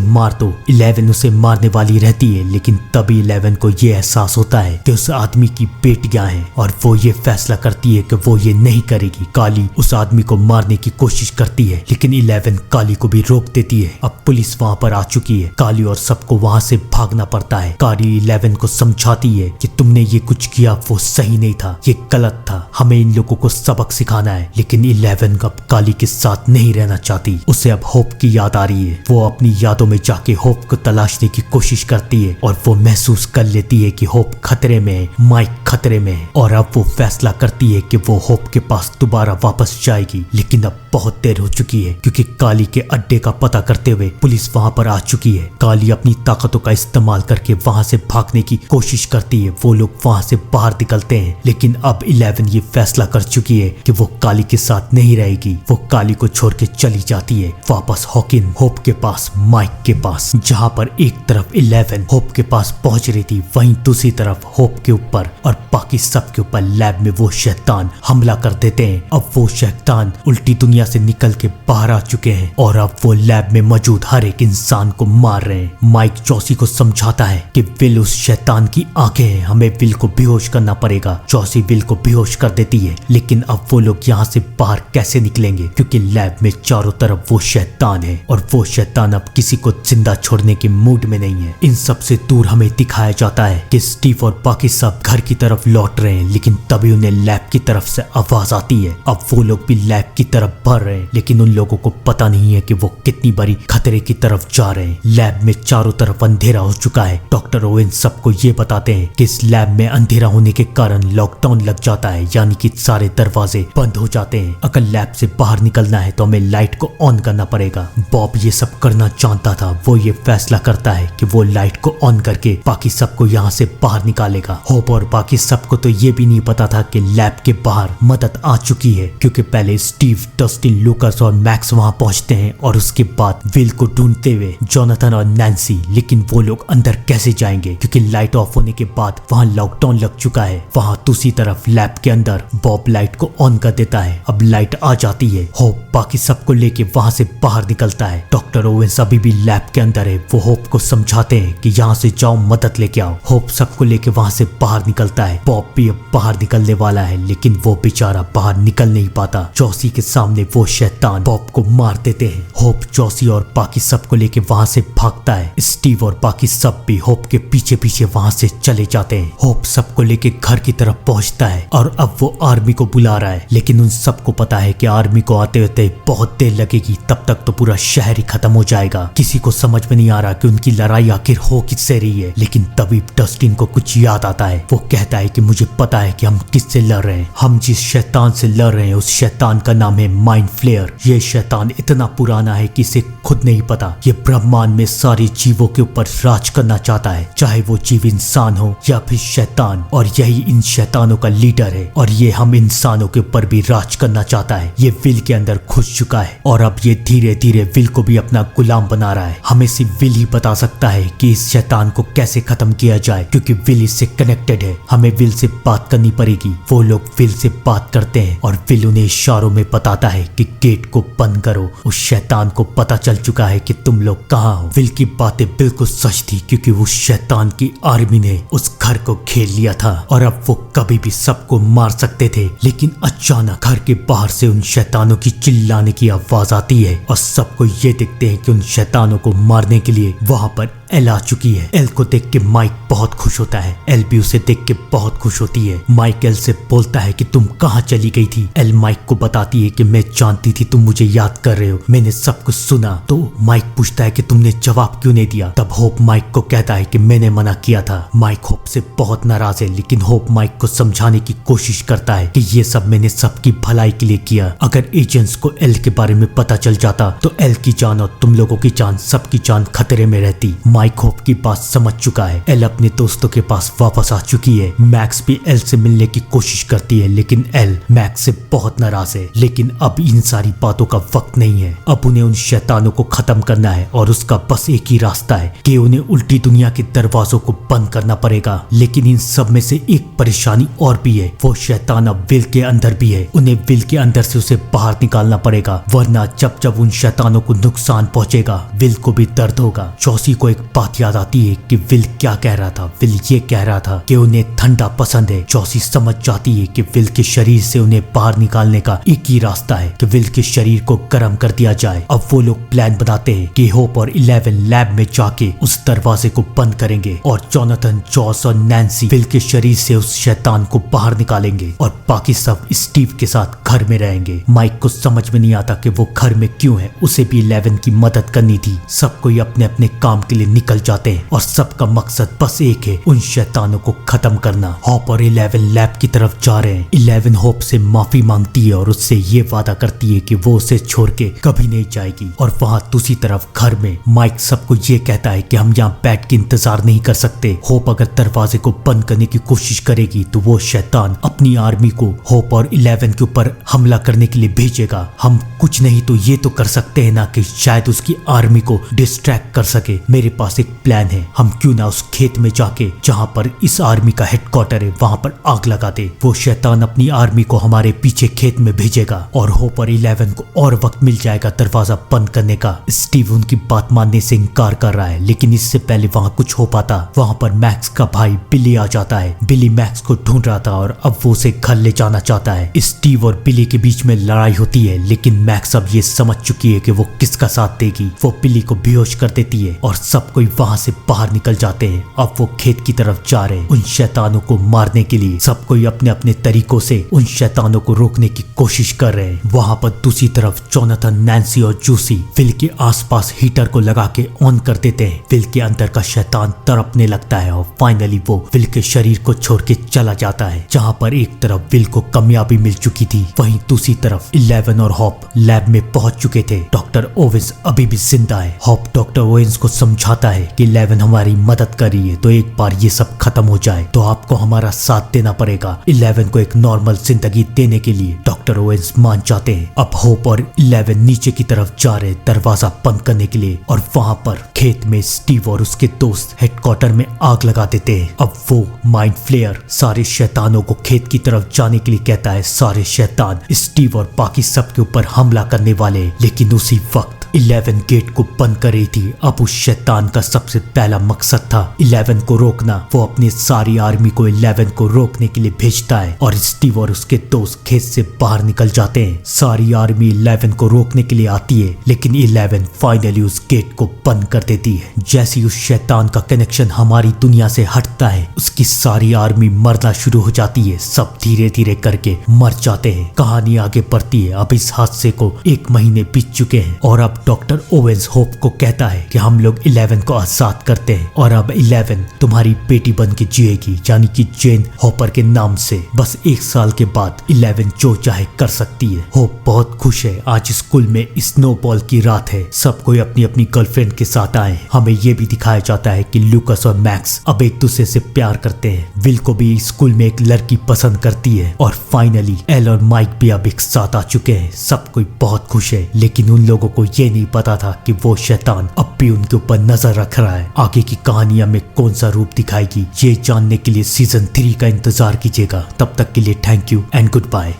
मार दो। 11 उसे मारने वाली रहती है, लेकिन तभी 11 को ये एहसास होता है कि उस आदमी की बेटियां हैं और वो ये फैसला करती है कि वो ये नहीं करेगी। काली उस आदमी को मारने की कोशिश करती है, लेकिन 11 काली को भी रोक देती है। अब पुलिस वहां पर आ चुकी है। काली और सबको वहां से भागना पड़ता है। काली 11 को समझाती है कि तुमने ये कुछ किया वो सही नहीं था, ये गलत था, हमें इन लोगों को सबक सिखाना है। लेकिन 11 अब काली के साथ नहीं रहना चाहती। उसे अब होप की याद आ रही है। वो अपनी यादों में जाके होप को तलाशने की कोशिश करती है और वो महसूस कर लेती है कि होप खतरे में है, माइक खतरे में है और अब वो फैसला करती है कि वो होप के पास दोबारा वापस जाएगी। लेकिन अब बहुत देर हो चुकी है क्योंकि काली के अड्डे का पता करते हुए पुलिस वहां पर आ चुकी है। काली अपनी ताकतों का इस्तेमाल करके वहां से भागने की कोशिश करती है। वो लोग वहां से बाहर निकलते हैं, लेकिन अब 11 ये फैसला कर चुकी है कि वो काली के साथ नहीं रहेगी। वो काली को छोड़ के चली जाती है वापस हॉकिन होप के पास, माइक के पास। जहां पर एक तरफ 11 होप के पास पहुंच रही थी, वहीं दूसरी तरफ होप के ऊपर और बाकी सब के ऊपर लैब में वो शैतान हमला कर देते हैं। अब वो शैतान उल्टी दुनिया से निकल के बाहर आ चुके हैं और अब वो लैब में मौजूद हर एक इंसान को मार रहे हैं। माइक चौसी को समझाता है कि विल उस शैतान की आंखें हैं, हमें विल को बेहोश करना पड़ेगा। चौसी विल को बेहोश कर देती है, लेकिन अब वो लोग यहाँ से बाहर कैसे निकलेंगे क्योंकि लैब में चारों तरफ वो शैतान है और वो शैतान अब किसी को जिंदा छोड़ने के मूड में नहीं है। इन सब से दूर हमें दिखाया जाता है कि स्टीव और बाकी सब घर की तरफ लौट रहे हैं, लेकिन तभी उन्हें लैब की तरफ से आवाज आती है। अब वो लोग भी लैब की तरफ बढ़ रहे हैं, लेकिन उन लोगों को पता नहीं है कि वो कितनी बड़ी खतरे की तरफ जा रहे हैं। लैब में चारों तरफ अंधेरा हो चुका है। डॉक्टर ओवेन सबको ये बताते हैं कि इस लैब में अंधेरा होने के कारण लॉकडाउन लग जाता है, यानी कि सारे दरवाजे बंद हो जाते हैं। अगर लैब से बाहर निकलना है तो हमें लाइट को ऑन करना पड़ेगा। बॉब ये सब करना जानता था। वो ये फैसला करता है कि वो लाइट को ऑन करके बाकी सबको यहाँ से बाहर निकालेगा। होप और बाकी सबको तो ये भी नहीं पता था कि लैब के बाहर मदद आ चुकी है, क्योंकि पहले स्टीव, डस्टिन, लूकस और मैक्स वहां पहुंचते हैं और उसके बाद विल को ढूंढते हुए जोनाथन और नैन्सी। लेकिन वो लोग अंदर कैसे जाएंगे क्योंकि लाइट ऑफ होने के बाद वहां लॉकडाउन लग चुका है। वहां दूसरी तरफ लैब के अंदर बॉब लाइट को ऑन कर देता है। अब लाइट आ जाती है। होप बाकी सबको लेके वहां से बाहर निकलता है। डॉक्टर ओवेंस अभी भी लैब के अंदर है। वो होप को समझाते हैं कि यहाँ से जाओ, मदद लेके आओ। होप सबको लेके वहां से बाहर निकलता है। बॉब भी अब बाहर निकलने वाला है, लेकिन वो बेचारा बाहर निकल नहीं पाता। चौसी के सामने वो शैतान बॉब को मार देते हैं। होप, चौसी और बाकी सबको लेके वहां से भागता है। स्टीव और बाकी सब भी होप के पीछे पीछे वहां से चले जाते हैं। होप सबको लेके घर की तरफ पहुंचता है और अब वो आर्मी को बुला रहा है, लेकिन उन सबको पता है कि आर्मी को आते होते बहुत देर लगेगी, तब तक तो पूरा शहर ही खत्म हो जाएगा। किसी को समझ में नहीं आ रहा कि उनकी लड़ाई आखिर हो किससे रही है। लेकिन तभी डस्टिन को कुछ याद आता है। वो कहता है कि मुझे पता है कि हम किससे लड़ रहे हैं। हम जिस शैतान से लड़ रहे हैं उस शैतान का नाम है माइक माइंड फ्लेयर। ये शैतान इतना पुराना है कि इसे खुद नहीं पता। ये ब्रह्मांड में सारे जीवों के ऊपर राज करना चाहता है, चाहे वो जीव इंसान हो या फिर शैतान, और यही इन शैतानों का लीडर है। और ये हम इंसानों के ऊपर भी राज करना चाहता है। ये विल के अंदर घुस चुका है और अब ये धीरे धीरे विल को भी अपना गुलाम बना रहा है। हमें सिर्फ विल ही बता सकता है कि इस शैतान को कैसे खत्म किया जाए, क्योंकि विल इससे कनेक्टेड है। हमें विल से बात करनी पड़ेगी। वो लोग विल से बात करते हैं और विल उन्हें इशारों में बताता है कि गेट को बंद करो। उस शैतान को पता चल चुका है कि तुम लोग कहाँ हो। विल की बातें बिल्कुल सच थी, क्योंकि उस शैतान की आर्मी ने उस घर को घेर लिया था और अब वो कभी भी सबको मार सकते थे। लेकिन अचानक घर के बाहर से उन शैतानों की चिल्लाने की आवाज आती है और सबको ये दिखते हैं कि उन शैतानों को मारने के लिए वहां पर एल आ चुकी है। एल को देख के माइक बहुत खुश होता है। एल भी उसे देख के बहुत खुश होती है। माइक एल से बोलता है कि तुम कहाँ चली गई थी। एल माइक को बताती है कि मैं जानती थी तुम मुझे याद कर रहे हो, मैंने सब कुछ सुना। तो माइक पूछता है कि तुमने जवाब क्यों नहीं दिया। तब होप माइक को कहता है कि मैंने मना किया था। माइक होप से बहुत नाराज है, लेकिन होप माइक को समझाने की कोशिश करता है कि ये सब मैंने सबकी भलाई के लिए किया। अगर एजेंट्स को एल के बारे में पता चल जाता तो एल की जान और तुम लोगों की जान, सबकी जान खतरे में रहती। माइक होप की बात समझ चुका है। एल अपने दोस्तों के पास वापस आ चुकी है। मैक्स भी एल से मिलने की कोशिश करती है, लेकिन एल मैक्स से बहुत नाराज है। लेकिन अब इन सारी बातों का वक्त नहीं है। अब उन्हें उन शैतानों को खत्म करना है और उसका बस एक ही रास्ता है कि उन्हें उल्टी दुनिया के दरवाजों को बंद करना पड़ेगा। लेकिन इन सब में से एक परेशानी और भी है। वो शैतान अब विल के अंदर भी है। उन्हें विल के अंदर से उसे बाहर निकालना पड़ेगा, वरना जब जब उन शैतानों को नुकसान पहुंचेगा विल को भी दर्द होगा। चौसी को एक बात याद आती है कि विल क्या कह रहा था। विल ये कह रहा था कि उन्हें ठंडा पसंद है। चौसी समझ जाती है कि विल के शरीर से उन्हें बाहर निकालने का एक ही रास्ता है कि विल के शरीर को गर्म कर दिया जाए। अब वो लोग प्लान बनाते हैं कि होप और 11 लैब में जाके उस दरवाजे को बंद करेंगे और जोनाथन, जॉस और नैन्सी विल के शरीर से उस शैतान को बाहर निकालेंगे और बाकी सब स्टीव के साथ घर में रहेंगे। माइक को समझ में नहीं आता कि वो घर में क्यों है। उसे भी 11 की मदद करनी थी। सब कोई अपने अपने काम के लिए निकल जाते हैं और सबका मकसद बस एक है, उन शैतानों को खत्म करना। होप और 11 लैब की तरफ जा रहे हैं। 11 होप से माफी मांगती है और उससे ये वादा करती है कि वो उसे छोड़ के कभी नहीं जाएगी। और वहाँ दूसरी तरफ घर में माइक सबको ये कहता है कि हम यहाँ बैठ के इंतजार नहीं कर सकते। होप अगर दरवाजे को बंद करने की कोशिश करेगी तो वो शैतान अपनी आर्मी को होप और 11 के ऊपर हमला करने के लिए भेजेगा। हम कुछ नहीं तो ये तो कर सकते हैं ना कि शायद उसकी आर्मी को डिस्ट्रैक्ट कर सके। मेरे पास एक प्लान है, हम क्यों ना उस खेत में जाके जहाँ पर इस आर्मी का हेडक्वार्टर है वहाँ पर आग लगा दे। वो शैतान अपनी आर्मी को हमारे पीछे खेत में भेजेगा और होप और 11 को और वक्त मिल जाएगा दरवाजा बंद करने का। स्टीव उनकी बात मानने से इनकार कर रहा है, लेकिन इससे पहले वहाँ कुछ हो पाता। वहाँ पर मैक्स का भाई बिली आ जाता है। बिली मैक्स को ढूंढ रहा था और अब वो उसे घर ले जाना चाहता है। स्टीव और बिली के बीच में लड़ाई होती है, लेकिन मैक्स अब ये समझ चुकी है कि वो किसका साथ देगी। वो बिली को बेहोश कर देती है और सब कोई वहाँ से बाहर निकल जाते हैं। अब वो खेत की तरफ जा रहे हैं उन शैतानों को मारने के लिए। सब कोई अपने अपने तरीकों से उन शैतानों को रोकने की कोशिश कर रहे हैं। वहाँ पर दूसरी तरफ जोनाथन, नैन्सी और जूसी विल के आसपास हीटर को लगा के ऑन कर देते हैं। विल के अंदर का शैतान तड़पने लगता है और फाइनली वो विल के शरीर को छोड़ के चला जाता है। जहाँ पर एक तरफ विल को कामयाबी मिल चुकी थी, वहीं दूसरी तरफ 11 और होप लैब में पहुंच चुके थे। डॉक्टर ओवेंस अभी भी जिंदा है। होप डॉक्टर ओवेंस को समझाता है कि 11 हमारी मदद कर रही है, तो एक बार ये सब खत्म हो जाए तो आपको हमारा साथ देना पड़ेगा। 11 को एक नॉर्मल जिंदगी देने के लिए डॉक्टर ओवेंस मान जाते हैं। अब होप और 11 नीचे की तरफ जा रहे दरवाजा बंद करने के लिए और वहाँ पर खेत में स्टीव और उसके दोस्त हेडक्वार्टर में आग लगा देते हैं। अब वो माइंड फ्लेयर सारे शैतानों को खेत की तरफ जाने के लिए कहता है। सारे शैतान स्टीव और बाकी सब के ऊपर हमला करने वाले, लेकिन उसी वक्त 11 गेट को बंद कर रही थी। अब उस शैतान का सबसे पहला मकसद था 11 को रोकना। वो अपनी सारी आर्मी को 11 को रोकने के लिए भेजता है और स्टीव और उसके दोस्त खेत से बाहर निकल जाते हैं। सारी आर्मी 11 को रोकने के लिए आती है, लेकिन 11 फाइनली उस गेट को बंद कर देती है। जैसे उस शैतान का कनेक्शन हमारी दुनिया से हटता है, उसकी सारी आर्मी मरना शुरू हो जाती है। सब धीरे धीरे करके मर जाते हैं। कहानी आगे बढ़ती है। अब इस हादसे को 1 महीने बीत चुके हैं और अब डॉक्टर ओवेंस होप को कहता है कि हम लोग 11 को आजाद करते हैं और अब 11 तुम्हारी बेटी बन के जिएगी, यानी कि जेन हॉपर के नाम से। बस 1 साल के बाद 11 जो चाहे कर सकती है। होप बहुत खुश है। आज स्कूल में स्नोबॉल की रात है, सब कोई अपनी अपनी गर्लफ्रेंड के साथ आए। हमें ये भी दिखाया जाता है कि लूकस और मैक्स अब एक दूसरे से प्यार करते हैं। विल को भी स्कूल में एक लड़की पसंद करती है और फाइनली एल और माइक भी अब एक साथ आ चुके हैं। सब कोई बहुत खुश है, लेकिन उन लोगों को ये नहीं पता था कि वो शैतान अब भी उनके ऊपर नजर रख रहा है। आगे की कहानी हमें कौन सा रूप दिखाएगी, ये जानने के लिए सीजन 3 का इंतजार कीजिएगा। तब तक के लिए thank you and good bye.